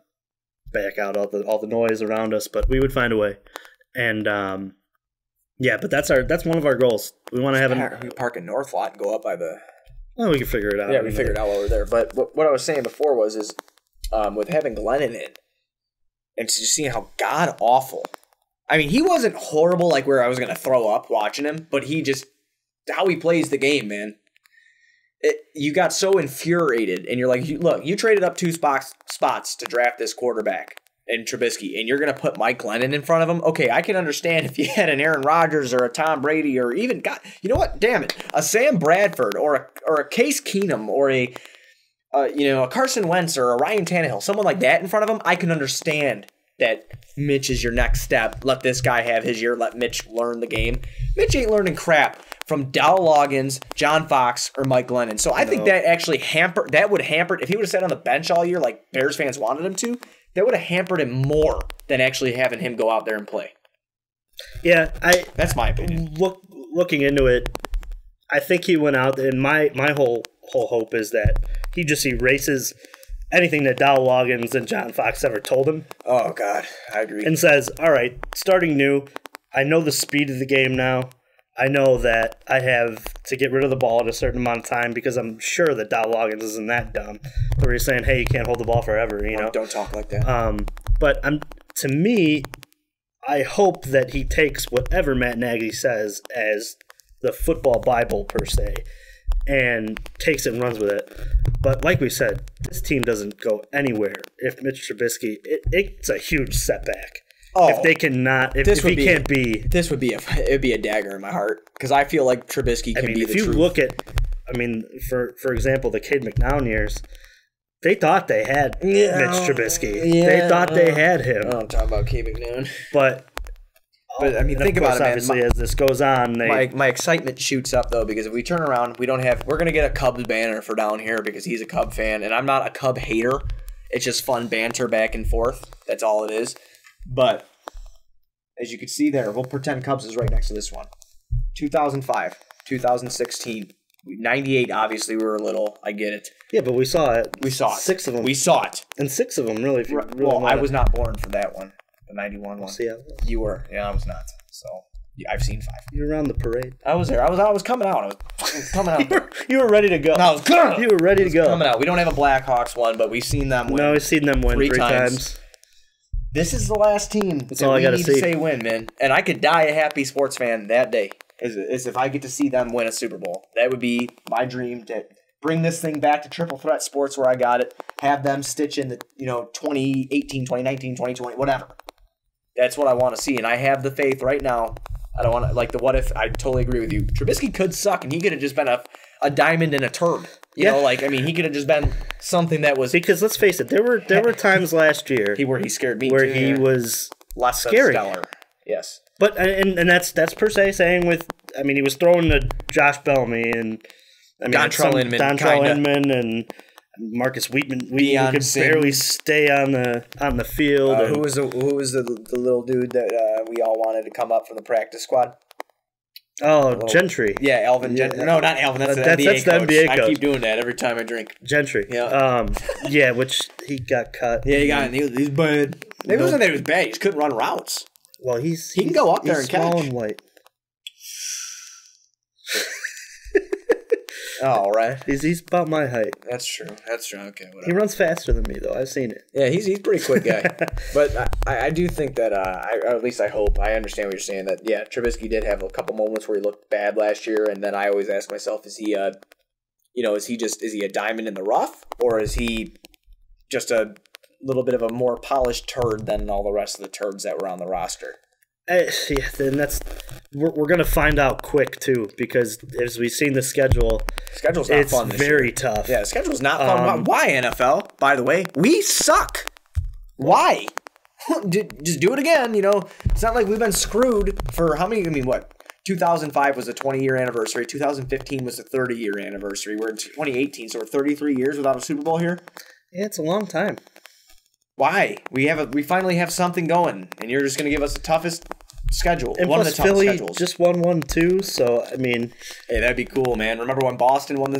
back out all the noise around us, but we would find a way. And but that's one of our goals. We want to have we park in North Lot and go up by the. Well, we can figure it out. Yeah, we figured it out while we're there. But what I was saying before was with having Glennon in and just seeing how god awful. I mean, he wasn't horrible like where I was going to throw up watching him, but how he plays the game, man. You got so infuriated, and you're like, look, you traded up 2 spots to draft this quarterback in Trubisky, and you're going to put Mike Glennon in front of him? Okay, I can understand if you had an Aaron Rodgers or a Tom Brady or even, God, you know what? Damn it, a Sam Bradford or a Case Keenum or a Carson Wentz or a Ryan Tannehill, someone like that in front of him, I can understand that Mitch is your next step. Let this guy have his year. Let Mitch learn the game. Mitch ain't learning crap from Dow Loggins, John Fox, or Mike Glennon. So I think that actually would hamper, if he would have sat on the bench all year like Bears fans wanted him to, that would have hampered him more than actually having him go out there and play. Yeah, that's my opinion. Looking into it, I think he went out, and my whole hope is that he just erases anything that Dow Loggins and John Fox ever told him. Oh, God, I agree. And says, all right, starting new, I know the speed of the game now. I know that I have to get rid of the ball at a certain amount of time because I'm sure that Dow Loggins isn't that dumb. Where he's saying, hey, you can't hold the ball forever, Don't talk like that. But to me, I hope that he takes whatever Matt Nagy says as the football Bible, per se, and takes it and runs with it. But like we said, this team doesn't go anywhere if Mitch Trubisky, it's a huge setback. Oh, if they cannot, if he can't be, this would be a dagger in my heart because I feel like Trubisky can be the truth. If you look at, for example, the Cade McNown years, they thought they had Mitch Trubisky. Yeah, they thought they had him. I'm talking about Cade McNown. But But I mean, think about it, man. Obviously, as this goes on, my excitement shoots up though, because if we turn around, we're gonna get a Cubs banner for down here because he's a Cub fan, and I'm not a Cub hater. It's just fun banter back and forth. That's all it is. But as you can see there, we'll pretend Cubs is right next to this one. 2005, 2016, 98. Obviously, we were little. I get it. Yeah, but we saw it. We saw it. 6 of them. We saw it. And 6 of them, really. If you really Well, I wanna- was not born for that one. The 91 one. See, You were. Yeah, I was not. So yeah, I've seen 5. you were around the parade. I was there. I was coming out. I was fucking coming out. You were ready to go. I was good. You were ready to go. Coming out. We don't have a Blackhawks one, but we've seen them win. No, we've seen them win 3 times. This is the last team that all I we gotta need see. to say win, man. And I could die a happy sports fan that day. Is if I get to see them win a Super Bowl. That would be my dream, to bring this thing back to Triple Threat Sports where I got it. Have them stitch in the 2018, 2019, 2020, whatever. That's what I want to see, and I have the faith right now. I don't want to, like, the what if. I totally agree with you. Trubisky could suck, and he could have just been a diamond in a turd. You know, like, I mean, he could have just been something that was... Because let's face it, there were times last year where he scared me, where too, he was less scary. stellar. Yes. But, and that's per se saying with, I mean, he was throwing to Josh Bellamy and... I mean, Dontrell Inman and Marcus Wheatman could barely stay on the field. Who was the little dude that we all wanted to come up from the practice squad? Oh, Gentry. Yeah, Alvin Gentry. No, not Alvin. That's the NBA coach. NBA coach. I keep doing that every time I drink. Gentry. Yeah. Yeah, which he got cut. Yeah, he got. He's bad. It wasn't that he was bad. He just couldn't run routes. Well, he can go up there and small catch. And white. Oh, right. He's about my height. That's true. Okay, whatever. He runs faster than me, though. I've seen it. Yeah, he's a pretty quick guy. But I do think that, or at least I hope, I understand what you're saying, that, yeah, Trubisky did have a couple moments where he looked bad last year, and then I always ask myself, is he a diamond in the rough, or is he just a little bit of a more polished turd than all the rest of the turds that were on the roster? Yeah, then we're gonna find out quick too, because as we've seen the schedule's not fun this year. Very tough. Yeah, the schedule's not fun. Why, NFL? By the way, we suck. Why? Just do it again. It's not like we've been screwed for how many? I mean, what? 2005 was the 20-year anniversary. 2015 was the 30-year anniversary. We're in 2018, so we're 33 years without a Super Bowl here. Yeah, it's a long time. Why? We finally have something going, and you're just going to give us the toughest schedule. And one plus of the toughest Philly schedules. just won 1-2, so I mean, hey, that'd be cool, man. Remember when Boston won the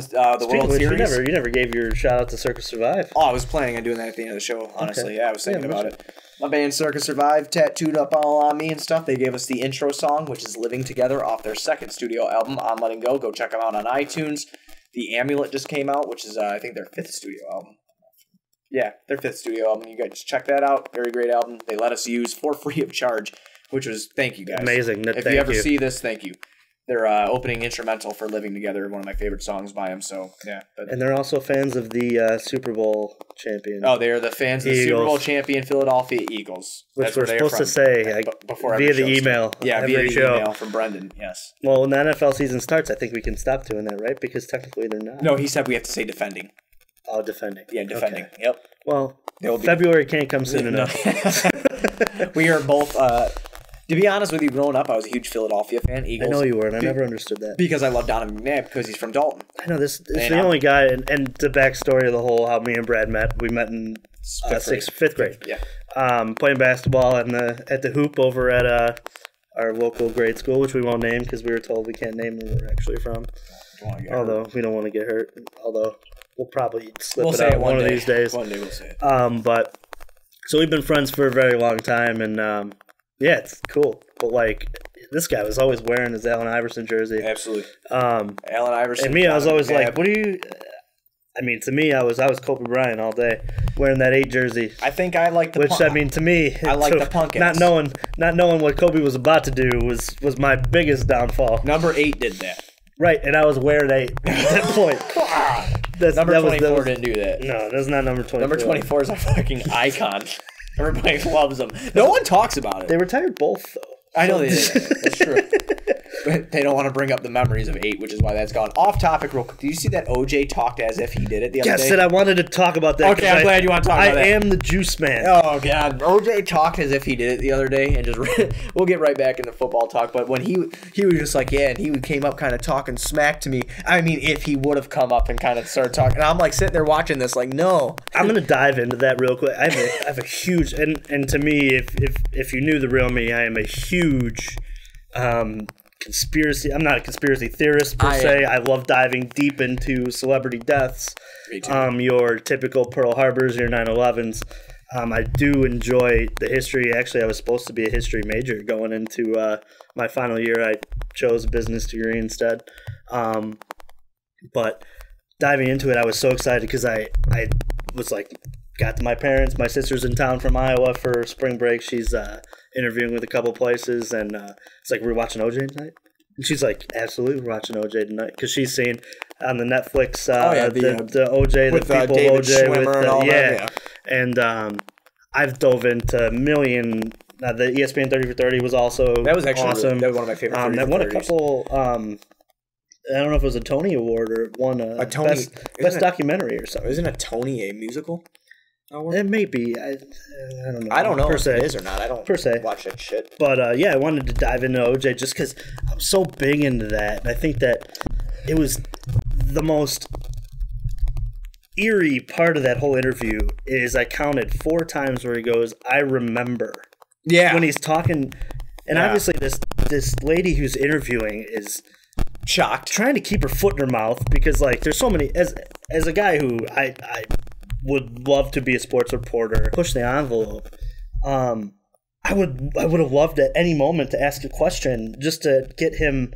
World Series? You never gave your shout out to Circus Survive. Oh, I was planning on doing that at the end of the show. Honestly, Okay. Yeah, I was thinking about it. My band Circus Survive tattooed up all on me and stuff. They gave us the intro song, which is "Living Together" off their second studio album, "On Letting Go." Go check them out on iTunes. The Amulet just came out, which is I think their 5th studio album. Yeah, their 5th studio album. You guys just check that out. Very great album. They let us use for free of charge, which was thank you guys. Amazing. If you ever see this, thank you. Their opening instrumental for "Living Together," one of my favorite songs by them. So yeah, and they're also fans of the Super Bowl champion. Oh, they are the fans of the Super Bowl champion Philadelphia Eagles, which we're supposed to say before via the email. Yeah, via the email from Brendan. Yes. Well, when the NFL season starts, I think we can stop doing that, right? Because technically they're not. No, he said we have to say defending. Oh, defending. Yeah, defending. Okay. Yep. Well, February can't come soon enough. We are both. To be honest with you, growing up, I was a huge Philadelphia fan. Eagles. I know you were, and I never understood that. Because I love Donovan McNabb, because he's from Dalton. I know this is the only guy, and the backstory of the whole how me and Brad met. We met in fifth grade. Yeah. Playing basketball at the hoop over at our local grade school, which we won't name because we were told we can't name where we're actually from. Although we don't want to get hurt. Although we'll probably slip it out one of these days. One day we'll say it. But so we've been friends for a very long time, and yeah, it's cool. But like this guy was always wearing his Allen Iverson jersey. Absolutely. Allen Iverson. And me, I was always like, "What do you?" I mean, to me, I was Kobe Bryant all day, wearing that 8 jersey. I think I like the which I mean, to me, I like the punk. Not knowing what Kobe was about to do was my biggest downfall. Number 8 did that. Right, and I was wearing 8 at that point. Number 24 didn't do that. No, that's not number 24. Number 24 is a fucking icon. Everybody loves him. No one talks about it. They retired both, though. I know they did. That's true. But they don't want to bring up the memories of 8, which is why that's gone. Off topic real quick. Did you see that OJ talked as if he did it the other day? Yes, and I wanted to talk about that. Okay, I'm glad you want to talk about that. I am the juice man. Oh, God. OJ talked as if he did it the other day, and just we'll get right back into football talk. But when he was just like, yeah, and he came up kind of talking smack to me. I mean, if he would have come up and kind of started talking. And I'm like sitting there watching this like, no. I'm going to dive into that real quick. I have a huge, and to me, if you knew the real me, I am a huge conspiracy. I'm not a conspiracy theorist per se. I love diving deep into celebrity deaths. Me too. Your typical Pearl Harbors, your 9/11s. I do enjoy the history. Actually, I was supposed to be a history major going into my final year. I chose a business degree instead. But diving into it, I was so excited because I was like, got to my parents. My sister's in town from Iowa for spring break. She's interviewing with a couple places, and it's like, we're watching OJ tonight? And she's like, absolutely, we're watching OJ tonight. Because she's seen on the Netflix the OJ, with the people David OJ. Schwimmer with and all that, yeah. And I've dove into the ESPN 30 for 30 was also that was actually awesome. That was one of my favorite 30 that for won a 30s. couple, I don't know if it was a Tony Award or won a Tony, best documentary or something. Isn't a Tony a musical? It may be. I don't know. I don't know per if se. it is or not. I don't per se. watch that shit. But yeah, I wanted to dive into OJ just because I'm so big into that. And I think that it was the most eerie part of that whole interview is I counted 4 times where he goes, I remember. Yeah. When he's talking. And obviously this lady who's interviewing is shocked, trying to keep her foot in her mouth because like there's so many as a guy who I would love to be a sports reporter, push the envelope. I would have loved at any moment to ask a question just to get him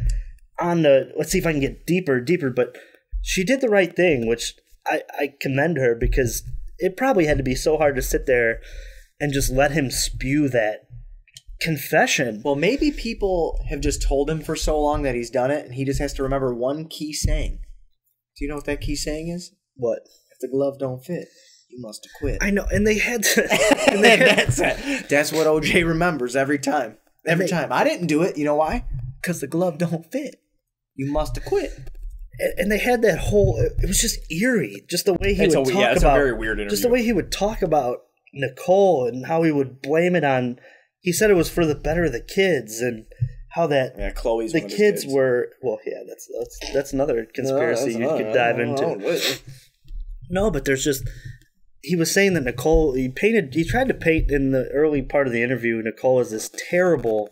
on the. Let's see if I can get deeper. But she did the right thing, which I commend her because it probably had to be so hard to sit there and just let him spew that confession. Well, maybe people have just told him for so long that he's done it, and he just has to remember one key saying. Do you know what that key saying is? What? If the glove don't fit, you must have quit. I know, and they had to. That's what OJ remembers every time. Every time. I didn't do it. You know why? Because the glove don't fit. You must have quit. And they had that whole. It was just eerie, just the way he would talk about. It's a very weird interview. Just the way he would talk about Nicole and how he would blame it on. He said it was for the better of the kids and how that Chloe's the one of his kids kids were. Well, yeah, that's another conspiracy you could dive into. No, but there's just. He was saying that Nicole. He tried to paint in the early part of the interview Nicole as this terrible,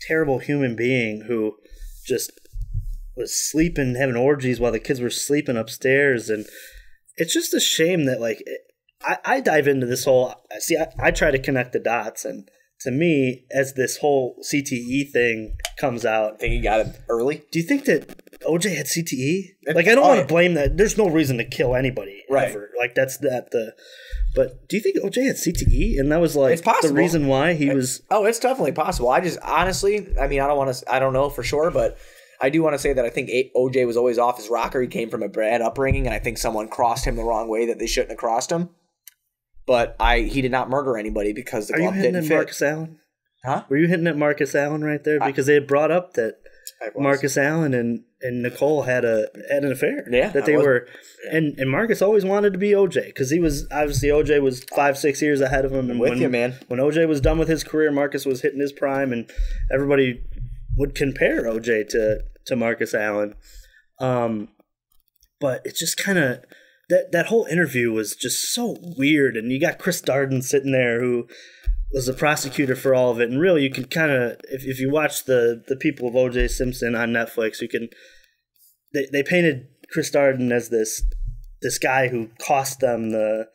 terrible human being who just was sleeping, having orgies while the kids were sleeping upstairs, and it's just a shame that like I dive into this whole. See, I try to connect the dots, and to me, as this whole CTE thing comes out, I think he got it early. Do you think that OJ had CTE? Like, I don't want to blame that. There's no reason to kill anybody ever. Like, that's the. But do you think OJ had CTE? And that was like the reason why he was. Oh, it's definitely possible. I just honestly, I mean, I don't know for sure, but I do want to say that I think OJ was always off his rocker. He came from a bad upbringing, and I think someone crossed him the wrong way that they shouldn't have crossed him. But he did not murder anybody because the glove didn't fit. Are you hitting at Marcus Allen? Huh? Were you hitting at Marcus Allen right there? Because they had brought up that Marcus Allen and Nicole had an affair. Yeah. That they were. And Marcus always wanted to be OJ because he was, obviously, OJ was 5-6 years ahead of him. And with you, man. When OJ was done with his career, Marcus was hitting his prime, and everybody would compare OJ to Marcus Allen. But it's just kind of. That whole interview was just so weird, and you got Chris Darden sitting there who was the prosecutor for all of it, and really you can kind of, if you watch the people of O.J. Simpson on Netflix, you can they painted Chris Darden as this guy who cost them the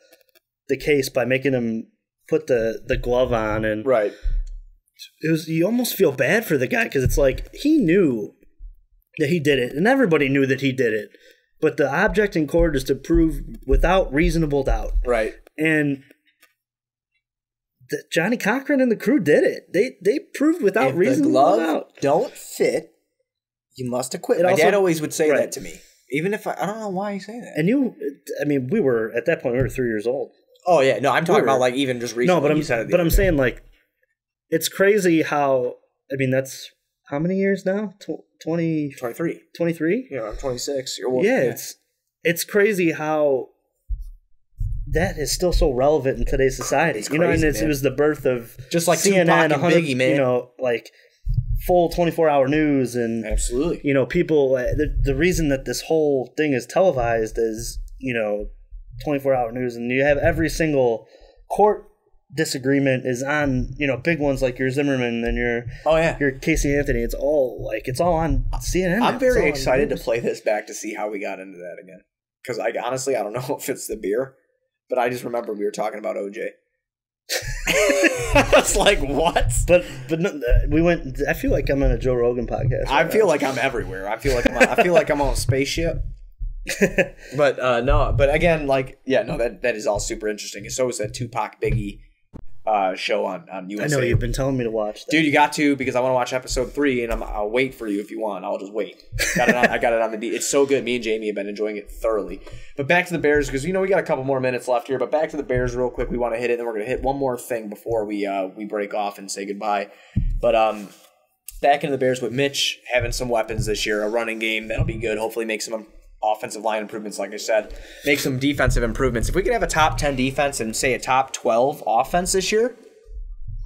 case by making him put the glove on, and right. It was, you almost feel bad for the guy because it's like he knew that he did it, and everybody knew that he did it. But the object in court is to prove without reasonable doubt. Right. And Johnny Cochran and the crew did it. They proved without reasonable doubt. If the glove don't fit, you must have quit. My dad always would say that to me. Even if I don't know why he say that. And we were, at that point, we were 3 years old. Oh, yeah. No, I'm talking about like even just recently. No, but I'm saying like, it's crazy how, how many years now? 23. 23? Yeah, I'm 26. Yeah, it's crazy how that is still so relevant in today's society. It's you know, crazy, and it was the birth of just like CNN, Tupac and Biggie, man. You know, like full 24-hour news, and absolutely, you know, people. The reason that this whole thing is televised is, you know, 24-hour news, and you have every single court disagreement is on, you know, big ones like your Zimmerman and your Casey Anthony. It's all on CNN. I'm very excited to play this back to see how we got into that again, because honestly I don't know if it's the beer, but I just remember we were talking about OJ. I was like, what? But no, we went. I feel like I'm on a Joe Rogan podcast. I feel like I'm everywhere. I feel like I'm on a spaceship. But no. But again, like, yeah, no. That is all super interesting. And so is that Tupac Biggie show on USA. I know you've been telling me to watch that. Dude, you got to, because I want to watch episode 3, and I'll wait for you if you want. I'll just wait. I got it on the D. It's so good. Me and Jamie have been enjoying it thoroughly. But back to the Bears, because, you know, we got a couple more minutes left here. But back to the Bears real quick. We want to hit it, and then we're going to hit one more thing before we break off and say goodbye. But back into the Bears with Mitch having some weapons this year, a running game that'll be good. Hopefully make some offensive line improvements, like I said. Make some defensive improvements. If we could have a top 10 defense and, say, a top 12 offense this year,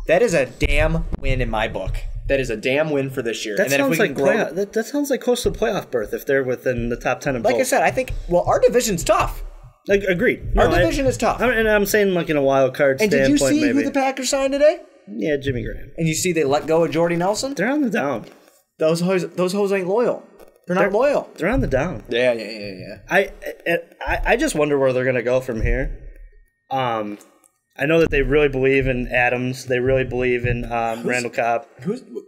that is a damn win in my book. That is a damn win for this year. That and then sounds if we like can grow, that sounds like close to a playoff berth if they're within the top 10 of both. Like I said, I think, well, our division's tough. Like, agreed. Our division is tough. And I'm saying, like, in a wild card standpoint, and did you see maybe. who the Packers signed today? Yeah, Jimmy Graham. And you see they let go of Jordy Nelson? They're on the down. Those hoes ain't loyal. They're not loyal. They're on the down. Yeah. I just wonder where they're going to go from here. I know that they really believe in Adams. They really believe in Randall Cobb.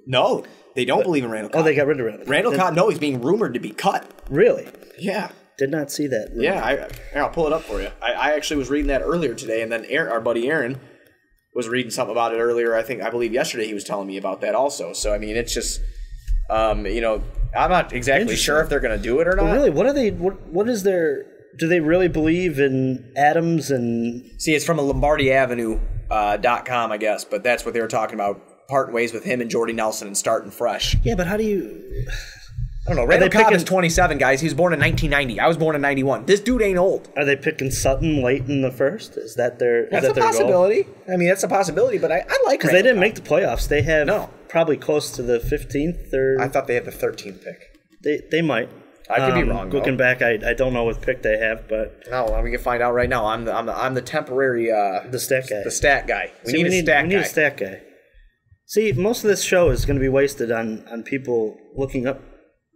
No, they don't believe in Randall Cobb. Oh, they got rid of Randall Cobb. Randall Cobb, no, he's being rumored to be cut. Really? Yeah. Did not see that. Rumor. Yeah, I'll pull it up for you. I actually was reading that earlier today, and then our buddy Aaron was reading something about it earlier. I believe yesterday he was telling me about that also. So, I mean, it's just, you know, I'm not exactly sure if they're going to do it or not. But really, what are they? What is their? Do they really believe in Adams and? See, it's from a LombardiAvenue.com, I guess, but that's what they were talking about. Parting ways with him and Jordy Nelson and starting fresh. Yeah, but how do you? I don't know. Randall Cobb is 27, guys. He was born in 1990. I was born in 91. This dude ain't old. Are they picking Sutton late in the first? Is that their? That's a possibility. Goal? I mean, that's a possibility, but I like because they didn't make the playoffs. They have probably close to the 15th or. I thought they had the 13th pick. They might. I could be wrong. Looking back, I don't know what pick they have, but no, we can find out right now. I'm the temporary the stat guy. The stat guy. We need a stat guy. See, most of this show is going to be wasted on people looking up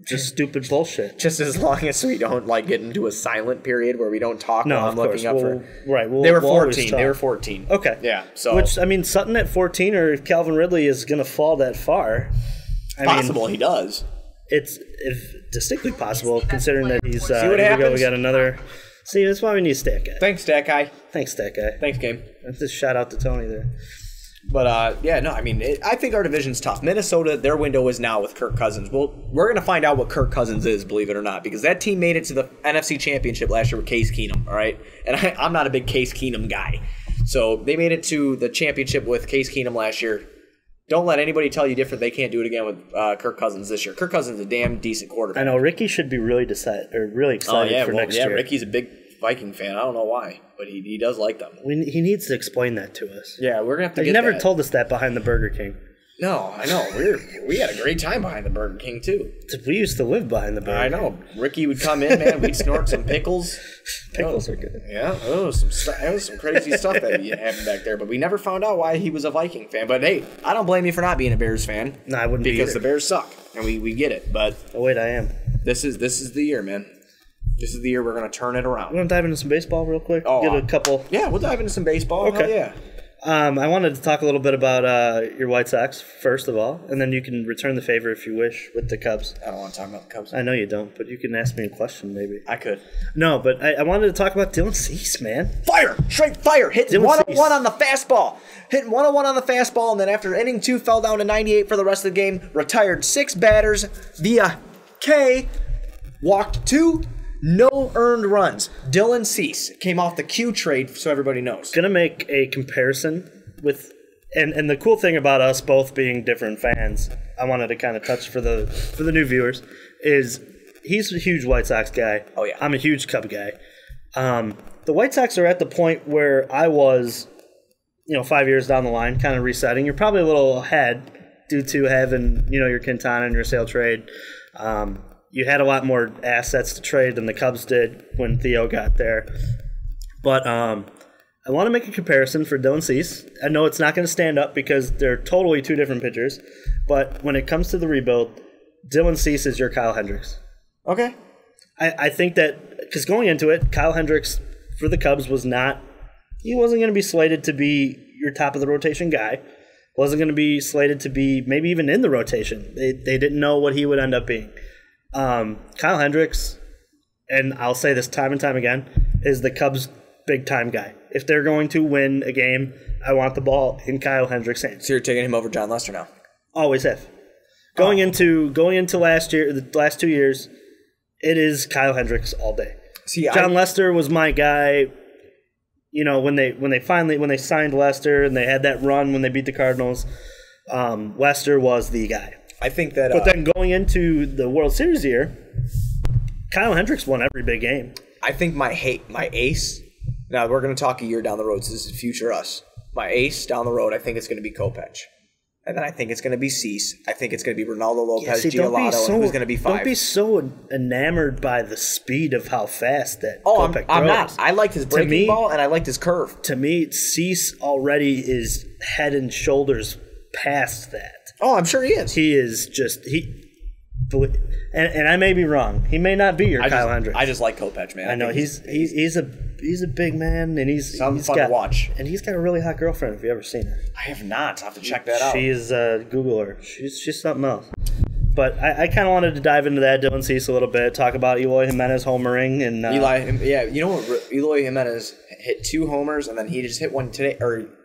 just stupid bullshit. Just as long as we don't like get into a silent period where we don't talk. No, while I'm looking up for. Right. They were 14. They were 14. Okay. Yeah. So which I mean, Sutton at 14 or Calvin Ridley is going to fall that far. Possible he does. It's distinctly possible, considering that he's. See what happens? We got another. See, that's why we need a stat guy. Thanks, stat guy. Thanks, stat guy. Thanks, game. Just shout out to Tony there. But yeah, no, I mean, I think our division's tough. Minnesota, their window is now with Kirk Cousins. Well, we're going to find out what Kirk Cousins is, believe it or not, because that team made it to the NFC Championship last year with Case Keenum. All right, and I'm not a big Case Keenum guy, so they made it to the championship with Case Keenum last year. Don't let anybody tell you different. They can't do it again with Kirk Cousins this year. Kirk Cousins is a damn decent quarterback. I know Ricky should be really excited for next year. Ricky's a big Viking fan. I don't know why, but he does like them. He needs to explain that to us. Yeah, we're gonna have to. He never told us that behind the Burger King. No, I know. We had a great time behind the Burger King too. We used to live behind the Burger King. I know. Ricky would come in, man. We'd snort some pickles. Pickles are good. Yeah, it was some crazy stuff that happened back there. But we never found out why he was a Viking fan. But hey, I don't blame you for not being a Bears fan. No, I wouldn't because the Bears suck, and we get it. But oh wait, I am. This is the year, man. This is the year we're going to turn it around. You want to dive into some baseball real quick? Get a couple. Yeah, we'll dive into some baseball. Okay. Hell yeah. I wanted to talk a little bit about your White Sox, first of all, and then you can return the favor if you wish with the Cubs. I don't want to talk about the Cubs. I know you don't, but you can ask me a question maybe. I could. No, but I wanted to talk about Dylan Cease, man. Fire! Straight fire! Hitting 101 on the fastball. Hitting 101 on the fastball, and then after inning 2, fell down to 98 for the rest of the game. Retired 6 batters via K. Walked 2. No earned runs. Dylan Cease came off the Q trade, so everybody knows. Gonna make a comparison with, and the cool thing about us both being different fans, I wanted to kind of touch for the new viewers is he's a huge White Sox guy. Oh, yeah. I'm a huge Cub guy. The White Sox are at the point where I was, 5 years down the line, kind of resetting. You're probably a little ahead due to having, your Quintana and your sale trade. You had a lot more assets to trade than the Cubs did when Theo got there. But I want to make a comparison for Dylan Cease. I know it's not going to stand up because they're totally two different pitchers. But when it comes to the rebuild, Dylan Cease is your Kyle Hendricks. Okay. I think that, because going into it, Kyle Hendricks for the Cubs wasn't going to be slated to be your top of the rotation guy. Wasn't going to be slated to be maybe even in the rotation. They didn't know what he would end up being. Kyle Hendricks, and I'll say this time and time again, is the Cubs' big-time guy. If they're going to win a game, I want the ball in Kyle Hendricks' hands. So you're taking him over John Lester now? Always have. Going into last year, the last 2 years, it is Kyle Hendricks all day. See, John Lester was my guy. When they signed Lester and they had that run when they beat the Cardinals, Lester was the guy. I think that. But then going into the World Series year, Kyle Hendricks won every big game. I think my ace. Now we're going to talk a year down the road. So this is future us. My ace down the road, I think it's going to be Kopech. And then I think it's going to be Cease. I think it's going to be Ronaldo Lopez, Giolito, and who's going to be 5. Don't be so enamored by the speed of how fast that Kopech throws. I'm not. I liked his breaking ball, and I liked his curve. To me, Cease already is head and shoulders past that. Oh, I'm sure he is. He is just and I may be wrong. He may not be your Kyle Hendricks. I just like Kopech, man. I know he's a big man, and he's fun to watch. And he's got a really hot girlfriend. If you ever seen her, I have not. I'll have to check that out. She's Google her. She's something else. But I kind of wanted to dive into that Dylan Cease a little bit, talk about Eloy Jimenez homering and Eloy Jimenez hit 2 homers, and then he just hit one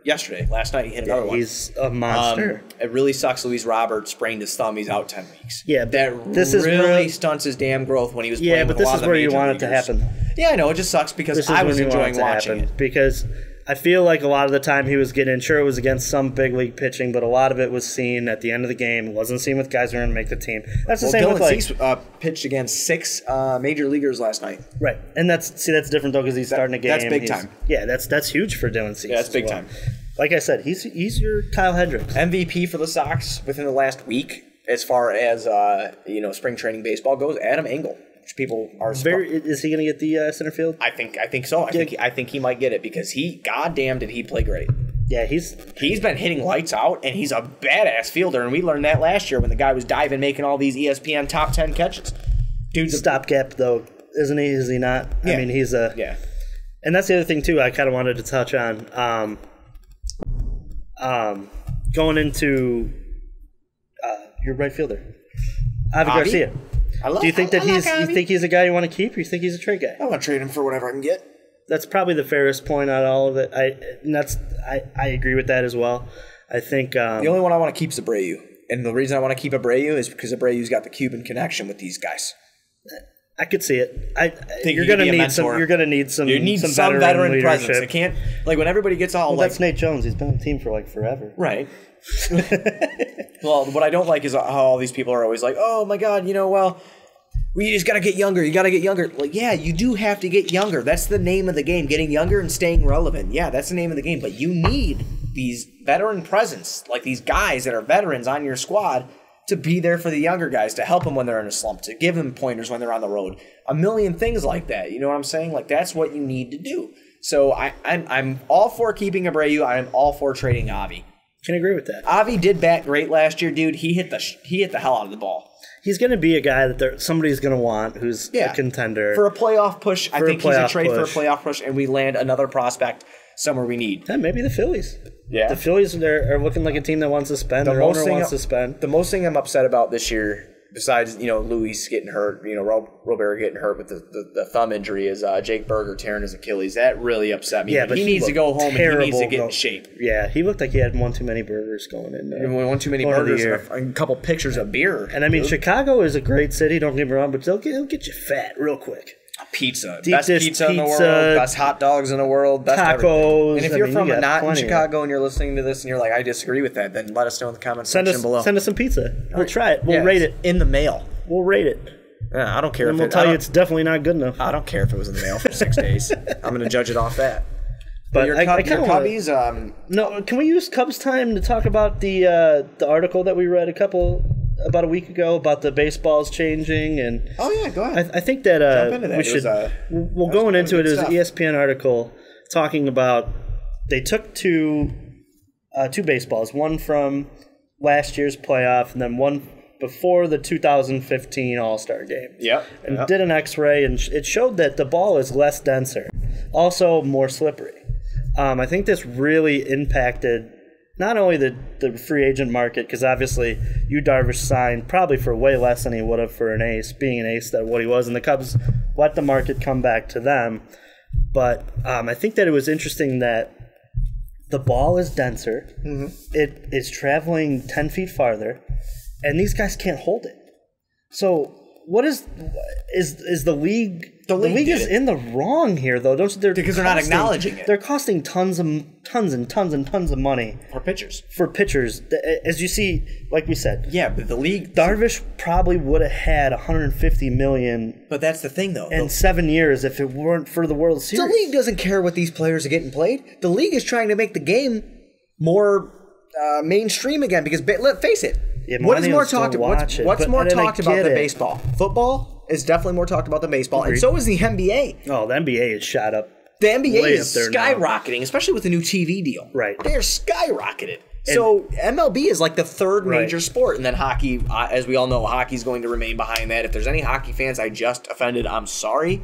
yesterday. Last night he hit another one. He's a monster. It really sucks. Luis Robert sprained his thumb. He's out 10 weeks. Yeah, this really stunts his damn growth when he was playing. Yeah, but this is where you want it to happen. Yeah, I know. It just sucks because I was enjoying watching it. Because I feel like a lot of the time he was getting in. Sure, it was against some big league pitching, but a lot of it was seen at the end of the game. It wasn't seen with guys who are going to make the team. That's the same Dylan with Cease pitched against 6 major leaguers last night. Right, and that's different though because he's starting a game. That's big time. Yeah, that's huge for Dylan Cease. Yeah, that's big time. Like I said, he's your Kyle Hendricks. MVP for the Sox within the last week, as far as spring training baseball goes. Adam Engel. Which people are is he going to get the center field? I think so. I think he might get it because goddamn did he play great. Yeah, he's been hitting lights out and he's a badass fielder, and we learned that last year when the guy was diving, making all these ESPN top 10 catches. Dude, stopgap though, isn't he? Is he not? Yeah. I mean, he's a And that's the other thing too. I kind of wanted to touch on going into your right fielder, Avi Garcia. Do you think he's a guy you want to keep, or you think he's a trade guy? I want to trade him for whatever I can get. That's probably the fairest point on all of it. I agree with that as well. I think the only one I want to keep is Abreu, and the reason I want to keep Abreu is because Abreu's got the Cuban connection with these guys. I could see it. I think you're going to need some. You're going to need some. You need some veteran presence. It can't when everybody gets all that's Nate Jones. He's been on the team for forever. Right. Well, what I don't like is how all these people are always like, "Oh my God, we just got to get younger. You got to get younger." Like, yeah, you do have to get younger. That's the name of the game: getting younger and staying relevant. Yeah, that's the name of the game. But you need these veteran presence, like these guys that are veterans on your squad, to be there for the younger guys, to help them when they're in a slump, to give them pointers when they're on the road. A million things like that. You know what I'm saying? Like, that's what you need to do. So I'm all for keeping Abreu. I'm all for trading Avi. Can agree with that. Avi did bat great last year, dude. He hit the hell out of the ball. He's going to be a guy that somebody's going to want who's a contender. For a playoff push, I think he's a trade for a playoff push, and we land another prospect somewhere we need. Yeah, maybe the Phillies. Yeah. The Phillies are looking like a team that wants to spend. Their owner wants to spend. The most thing I'm upset about this year, besides, Luis getting hurt, Robert getting hurt with the thumb injury, is Jake Berger tearing his Achilles. That really upset me. Yeah, but he needs to go home and he needs to get in shape. Yeah, he looked like he had one too many burgers going in there. One too many burgers and a couple pictures of beer. And I mean, Chicago is a great city, don't get me wrong, but it'll get you fat real quick. pizza. Deep Best dish pizza in the world. Best hot dogs in the world. Best tacos. everything. And if you're from not in Chicago of and you're listening to this and you're like, I disagree with that, then let us know in the comments section below. Send us some pizza. We'll try it. We'll rate it. In the mail. We'll rate it. Yeah, I don't care and if we'll tell you it's definitely not good enough. I don't care if it was in the mail for 6 days. I'm going to judge it off that. But your Cubbies... no, can we use Cubs time to talk about the article that we read about a week ago about the baseballs changing? And oh, yeah, go ahead. I think that, jump into that. we should... going into it, it was an ESPN article talking about they took two baseballs, one from last year's playoff and then one before the 2015 All-Star game. Yep. And did an X-ray, and it showed that the ball is less denser, also more slippery. I think this really impacted not only the free agent market, because obviously Yu Darvish signed probably for way less than he would have for an ace, being an ace than what he was, and the Cubs let the market come back to them. But I think that it was interesting that the ball is denser. Mm-hmm. It is traveling 10 feet farther, and these guys can't hold it. So what is the league? The league is in the wrong here, though. Because they're not acknowledging it. They're costing tons and tons of money for pitchers. As you see, like we said. Yeah, but the league... Darvish probably would have had $150 million. But that's the thing, though. In 7 years if it weren't for the World Series. The league doesn't care what these players are getting played. The league is trying to make the game more mainstream again. Because let's face it. What is more talked about? What's more talked about than baseball? Football is definitely more talked about than baseball, and so is the NBA. Oh, the NBA is shot up. The NBA is skyrocketing, especially with the new TV deal. Right. They're skyrocketed. So MLB is like the third major sport, and then hockey, as we all know, hockey's going to remain behind that. If there's any hockey fans I just offended, I'm sorry,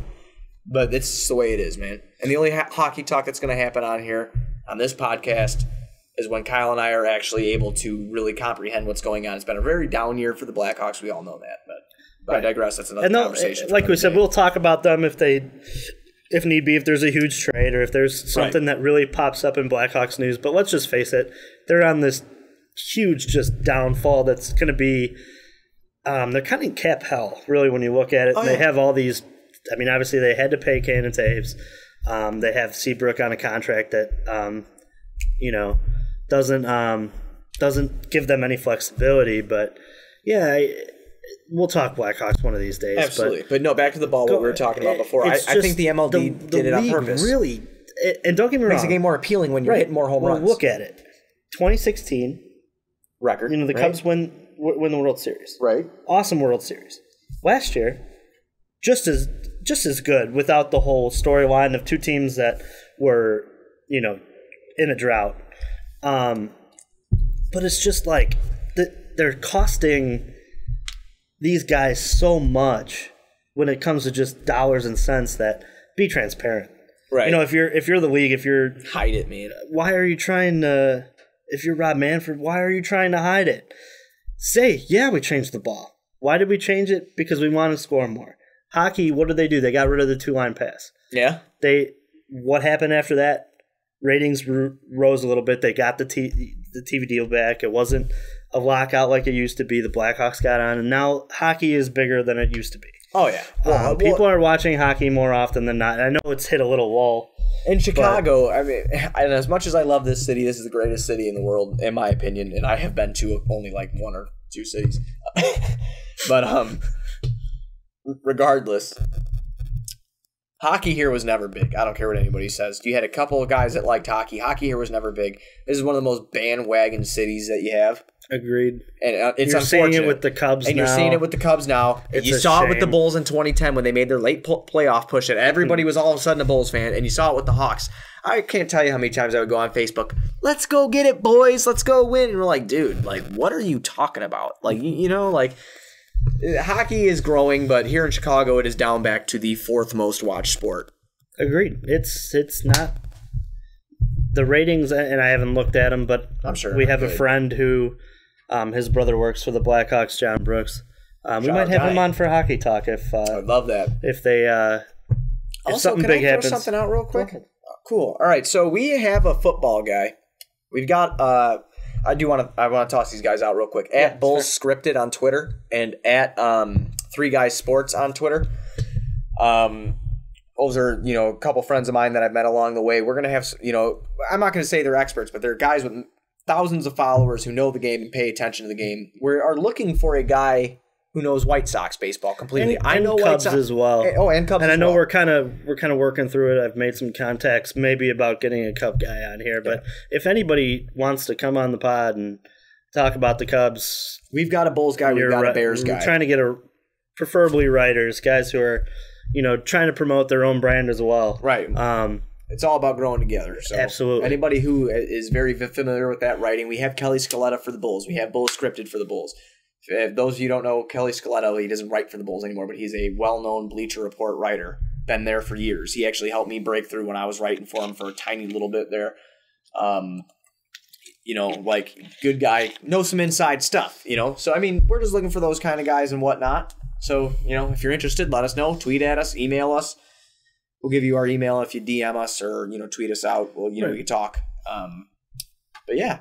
but it's the way it is, man. And the only hockey talk that's going to happen on here, on this podcast, is when Kyle and I are actually able to really comprehend what's going on. It's been a very down year for the Blackhawks. We all know that, but I digress. That's another conversation. Like we said, we'll talk about them if need be, if there's a huge trade or if there's something that really pops up in Blackhawks news. But let's just face it, they're on this huge just downfall that's going to be they're kind of cap hell, really, when you look at it. They have all these – I mean, obviously they had to pay Cannon Taves. They have Seabrook on a contract that, doesn't give them any flexibility. But, yeah – we'll talk Blackhawks one of these days. Absolutely. But no, back to the ball, what we were talking about before. I think the MLB did it on purpose. Really, and don't get me wrong. Makes the game more appealing when you're hitting more home runs. Look at it. 2016. Record. The Cubs win the World Series. Right. Awesome World Series. Last year, just as good without the whole storyline of two teams that were, in a drought. But it's just like they're costing these guys so much when it comes to just dollars and cents that be transparent. Right. If you're the league, hide it, man. Why are you trying to? If you're Rob Manfred, why are you trying to hide it? Say, yeah, we changed the ball. Why did we change it? Because we want to score more. Hockey, what did they do? They got rid of the 2-line pass. Yeah. What happened after that? Ratings rose a little bit. They got the TV deal back. It wasn't a lockout like it used to be. The Blackhawks got on, and now hockey is bigger than it used to be. Oh, yeah. People are watching hockey more often than not. I know it's hit a little lull. In Chicago, and as much as I love this city, this is the greatest city in the world, in my opinion, and I have been to only like one or two cities. But regardless, hockey here was never big. I don't care what anybody says. You had a couple of guys that liked hockey. Hockey here was never big. This is one of the most bandwagon cities that you have. Agreed. And it's you're unfortunate. seeing it with the Cubs now. And you're seeing it with the Cubs now. You saw it with the Bulls in 2010 when they made their late playoff push, and everybody was all of a sudden a Bulls fan, and you saw it with the Hawks. I can't tell you how many times I would go on Facebook, let's go get it, boys. Let's go win. And we're like, dude, what are you talking about? Hockey is growing, but here in Chicago, it is down back to the fourth most watched sport. Agreed. It's not the ratings, and I haven't looked at them, but I'm sure we have a friend who his brother works for the Blackhawks, John Brooks. We might have him on for hockey talk if I'd love that. If they if something big happens. Throw something out real quick? Cool. All right, so we have a football guy. We've got I want to toss these guys out real quick. At Bulls Scripted on Twitter and at 3 Guys Sports on Twitter. those are, a couple friends of mine that I've met along the way. We're going to have, I'm not going to say they're experts, but they're guys with thousands of followers who know the game and pay attention to the game. We are looking for a guy who knows White Sox baseball completely. I know Cubs White Sox as well. And Cubs. And I know well. we're kind of working through it. I've made some contacts, maybe about getting a Cub guy on here. But if anybody wants to come on the pod and talk about the Cubs, we've got a Bulls guy. We've got a Bears guy. We're trying to get preferably writers, guys who are, trying to promote their own brand as well. Right. It's all about growing together. So absolutely. Anybody who is very familiar with that writing, we have Kelly Scaletta for the Bulls. We have Bulls Scripted for the Bulls. If those of you who don't know Kelly Scaletta, he doesn't write for the Bulls anymore, but he's a well-known Bleacher Report writer. Been there for years. He actually helped me break through when I was writing for him for a tiny little bit there. Good guy, knows some inside stuff, So, we're just looking for those kind of guys and whatnot. So, if you're interested, let us know. Tweet at us, email us. We'll give you our email if you DM us or, tweet us out. Well, we can talk. But yeah,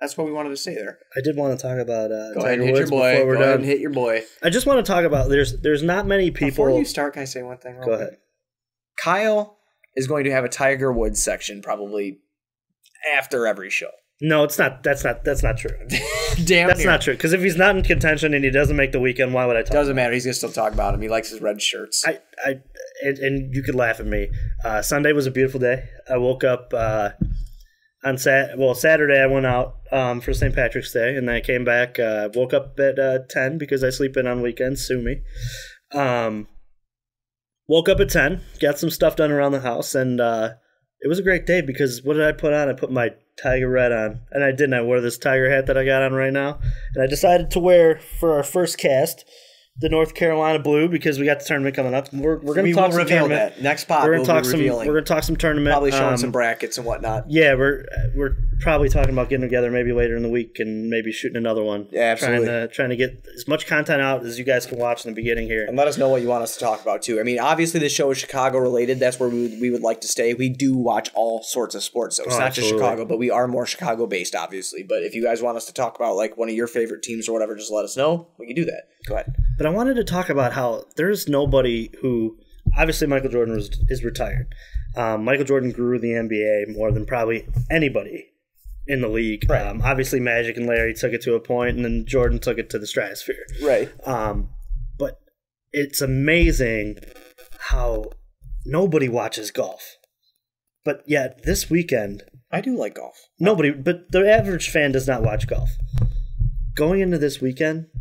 that's what we wanted to say there. I did want to talk about Go ahead and hit your boy. Go ahead and hit your boy. I just want to talk about there's not many people. Before you start, can I say one thing? Go ahead. Kyle is going to have a Tiger Woods section probably after every show. No, it's not. That's not true. Damn, that's not true. Because if he's not in contention and he doesn't make the weekend, why would I talk? Doesn't matter. He's gonna still talk about him. He likes his red shirts. And you could laugh at me. Sunday was a beautiful day. I woke up on Saturday. I went out for St. Patrick's Day, and then I came back. Woke up at 10 because I sleep in on weekends. Sue me. Woke up at 10, got some stuff done around the house, and it was a great day because what did I put on? I put my Tiger Red on, and I didn't. I wore this Tiger hat that I got on right now, and I decided to wear for our first cast the North Carolina blue because we got the tournament coming up. We're going to talk some tournament. That. Next pod, we're going to talk some tournament. Probably showing some brackets and whatnot. Yeah, we're probably talking about getting together maybe later in the week and maybe shooting another one. Yeah, absolutely. Trying to get as much content out as you guys can watch in the beginning here. And let us know what you want us to talk about, too. Obviously, this show is Chicago related. That's where we would like to stay. We do watch all sorts of sports, so it's not just Chicago, but we are more Chicago-based, obviously. But if you guys want us to talk about one of your favorite teams or whatever, just let us know. We can do that. Go ahead. But I wanted to talk about how there's nobody who – obviously, Michael Jordan is retired. Michael Jordan grew the NBA more than probably anybody in the league. Right. Obviously, Magic and Larry took it to a point, and then Jordan took it to the stratosphere. Right. But it's amazing how nobody watches golf. But yet, this weekend – I do like golf. Nobody – but the average fan does not watch golf. Going into this weekend –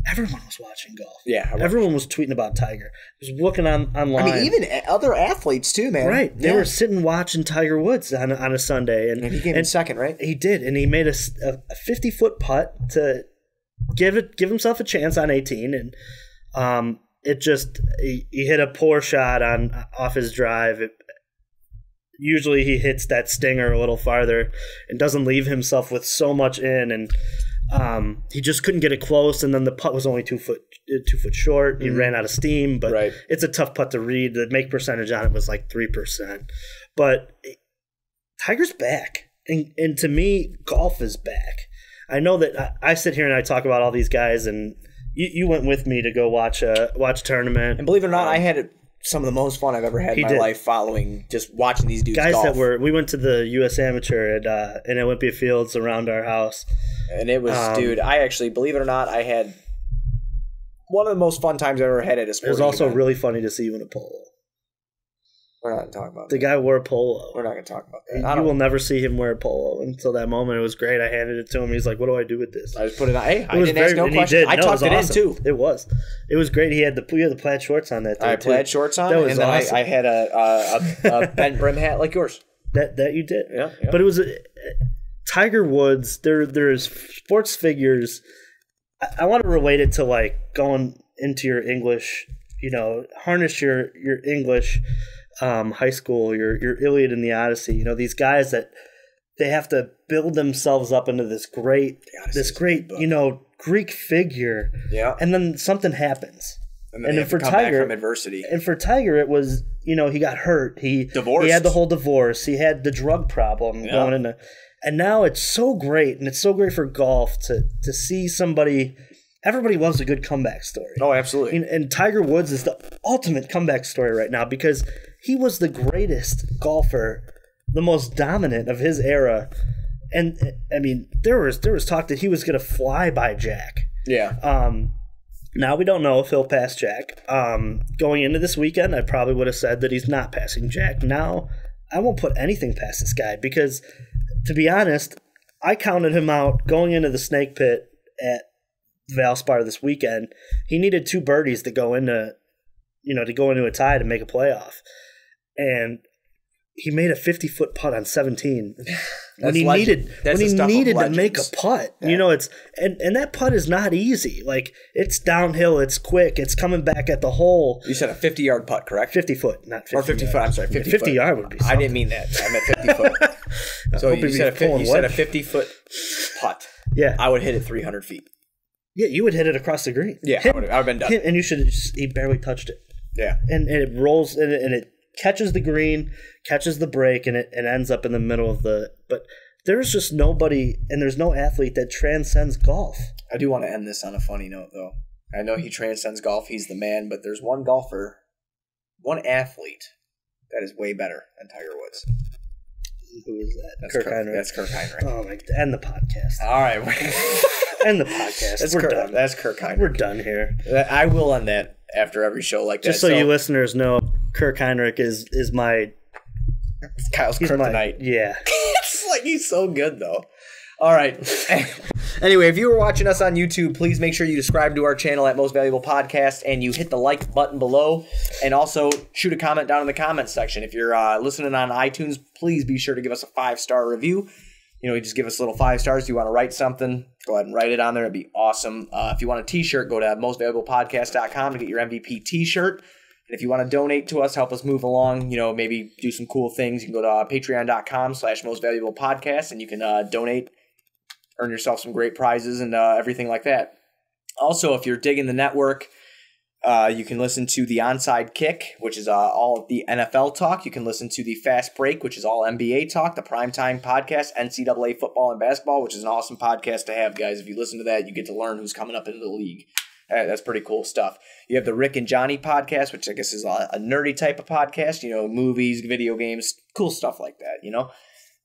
everyone was watching golf. Yeah. Everyone was tweeting about Tiger. I was looking online. Even other athletes too, man. Right. They were sitting watching Tiger Woods on a Sunday. And he came in second, right? He did. And he made a 50-foot putt to give himself a chance on 18. And he hit a poor shot off his drive. Usually he hits that stinger a little farther and doesn't leave himself with so much in. And he just couldn't get it close, and then the putt was only 2 foot short. He ran out of steam, but It's a tough putt to read. The make percentage on it was 3%. But Tiger's back, and to me, golf is back. I know that I sit here and I talk about all these guys, and you went with me to go watch a tournament. And believe it or not, I had some of the most fun I've ever had in my life following just watching these dudes golf. We went to the U.S. Amateur in Olympia Fields around our house. And it was, dude, I actually, believe it or not, I had one of the most fun times I've ever had at a sporting event. It was also event. really funny to see you in a polo. We're not going to talk about that. The guy wore a polo. We're not going to talk about that. You will never see him wear a polo until that moment. It was great. I handed it to him. He's like, what do I do with this? I just put it on. Hey, I didn't ask no question. I tucked it in, too. It was. It was great. He had the plaid shorts on that day, I had plaid shorts on, and then awesome. I had a bent brim hat like yours. That you did. Yeah. But it was Tiger Woods. There's sports figures. I want to relate it to going into your English, harness your English high school, your Iliad and the Odyssey. These guys that they have to build themselves up into this great, Greek figure. Yeah. And then something happens. And then for Tiger, from adversity. And for Tiger, it was, he got hurt. Divorced. He had the whole divorce. He had the drug problem going into. And now it's so great, and it's so great for golf to see somebody everybody loves a good comeback story. Oh, absolutely. And Tiger Woods is the ultimate comeback story right now because he was the greatest golfer, the most dominant of his era. And, I mean, there was talk that he was going to fly by Jack. Yeah. Now we don't know if he'll pass Jack. Going into this weekend, I probably would have said that he's not passing Jack. Now, I won't put anything past this guy because, to be honest, I counted him out going into the snake pit at Valspar this weekend. He needed 2 birdies to go into a tie to make a playoff, and he made a 50-foot putt on 17 when he needed to make a putt. Yeah. You know, it's and that putt is not easy. Like, it's downhill, it's quick, it's coming back at the hole. You said a 50-yard putt, correct? 50-foot, not 50. Or 50 foot. I'm sorry, 50 foot. 50-yard would be something. I didn't mean that. I meant 50 foot. So you said a 50-foot putt. Yeah, I would hit it 300 feet. Yeah, you would hit it across the green. Yeah, I would have been done. And he barely touched it. Yeah, and it rolls and it catches the green, catches the break, and it ends up in the middle of the. But there's just nobody, and there's no athlete that transcends golf. I do want to end this on a funny note, though. I know he transcends golf; he's the man. But there's one golfer, one athlete that is way better than Tiger Woods. Who is that? That's Kirk Heinrich. That's Kirk Heinrich. Oh my! End the podcast. All right, end the podcast. We're done. That's Kirk Heinrich. We're done here. I will end that after every show like that. Just so you listeners know, Kirk Heinrich is my Kyle's kryptonite. Yeah. It's like he's so good though. All right. Anyway, if you were watching us on YouTube, please make sure you subscribe to our channel at Most Valuable Podcast and you hit the like button below, and also shoot a comment down in the comment section. If you're listening on iTunes, please be sure to give us a 5-star review. You know, you just give us a little 5 stars. If you want to write something, go ahead and write it on there. It'd be awesome. If you want a t-shirt, go to mostvaluablepodcast.com to get your MVP t-shirt. And if you want to donate to us, help us move along, you know, maybe do some cool things, you can go to patreon.com/mostvaluablepodcast and you can donate, earn yourself some great prizes and everything like that. Also, if you're digging the network, you can listen to the Onside Kick, which is all of the NFL talk. You can listen to the Fast Break, which is all NBA talk, the Primetime Podcast, NCAA football and basketball, which is an awesome podcast to have, guys. If you listen to that, you get to learn who's coming up into the league. That's pretty cool stuff. You have the Rick and Johnny podcast, which I guess is a nerdy type of podcast, you know, movies, video games, cool stuff like that, you know.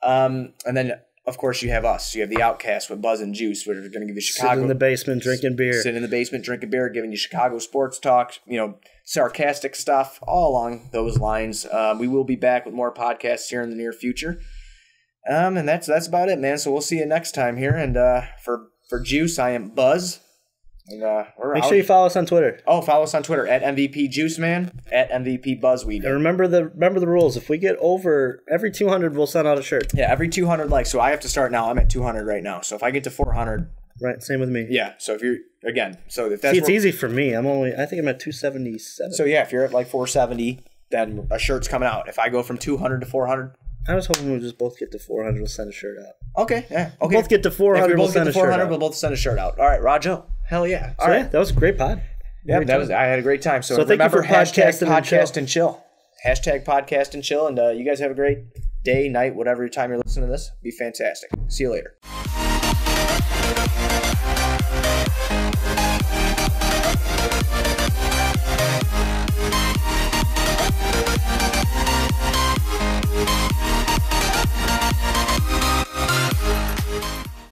And then, of course, you have us. You have the Outcasts with Buzz and Juice, which are going to give you Chicago. Sitting in the basement drinking beer. Sitting in the basement drinking beer, giving you Chicago sports talk, you know, sarcastic stuff, all along those lines. We will be back with more podcasts here in the near future. And that's about it, man. So we'll see you next time here. And for Juice, I am Buzz. And Make sure you follow us on Twitter. Oh, follow us on Twitter at MVP Juice Man, at MVP Buzzweed. And remember the rules. If we get over every 200, we'll send out a shirt. Yeah, every 200 likes. So I have to start now. I'm at 200 right now. So if I get to 400, right, same with me. Yeah. So if you're if that's it's easy for me. I think I'm at 277. So yeah, if you're at like 470, then a shirt's coming out. If I go from 200 to 400. I was hoping we'd just both get to 400. We'll send a shirt out. Okay, yeah. Okay. We'll both get to 400. We'll send a shirt out. We'll both send a shirt out. All right, Rajo. Hell yeah. All right. Yeah, that was a great pod. Yeah, I had a great time. So remember, hashtag podcast and chill. Hashtag podcast and chill. And you guys have a great day, night, whatever time you're listening to this. Be fantastic. See you later.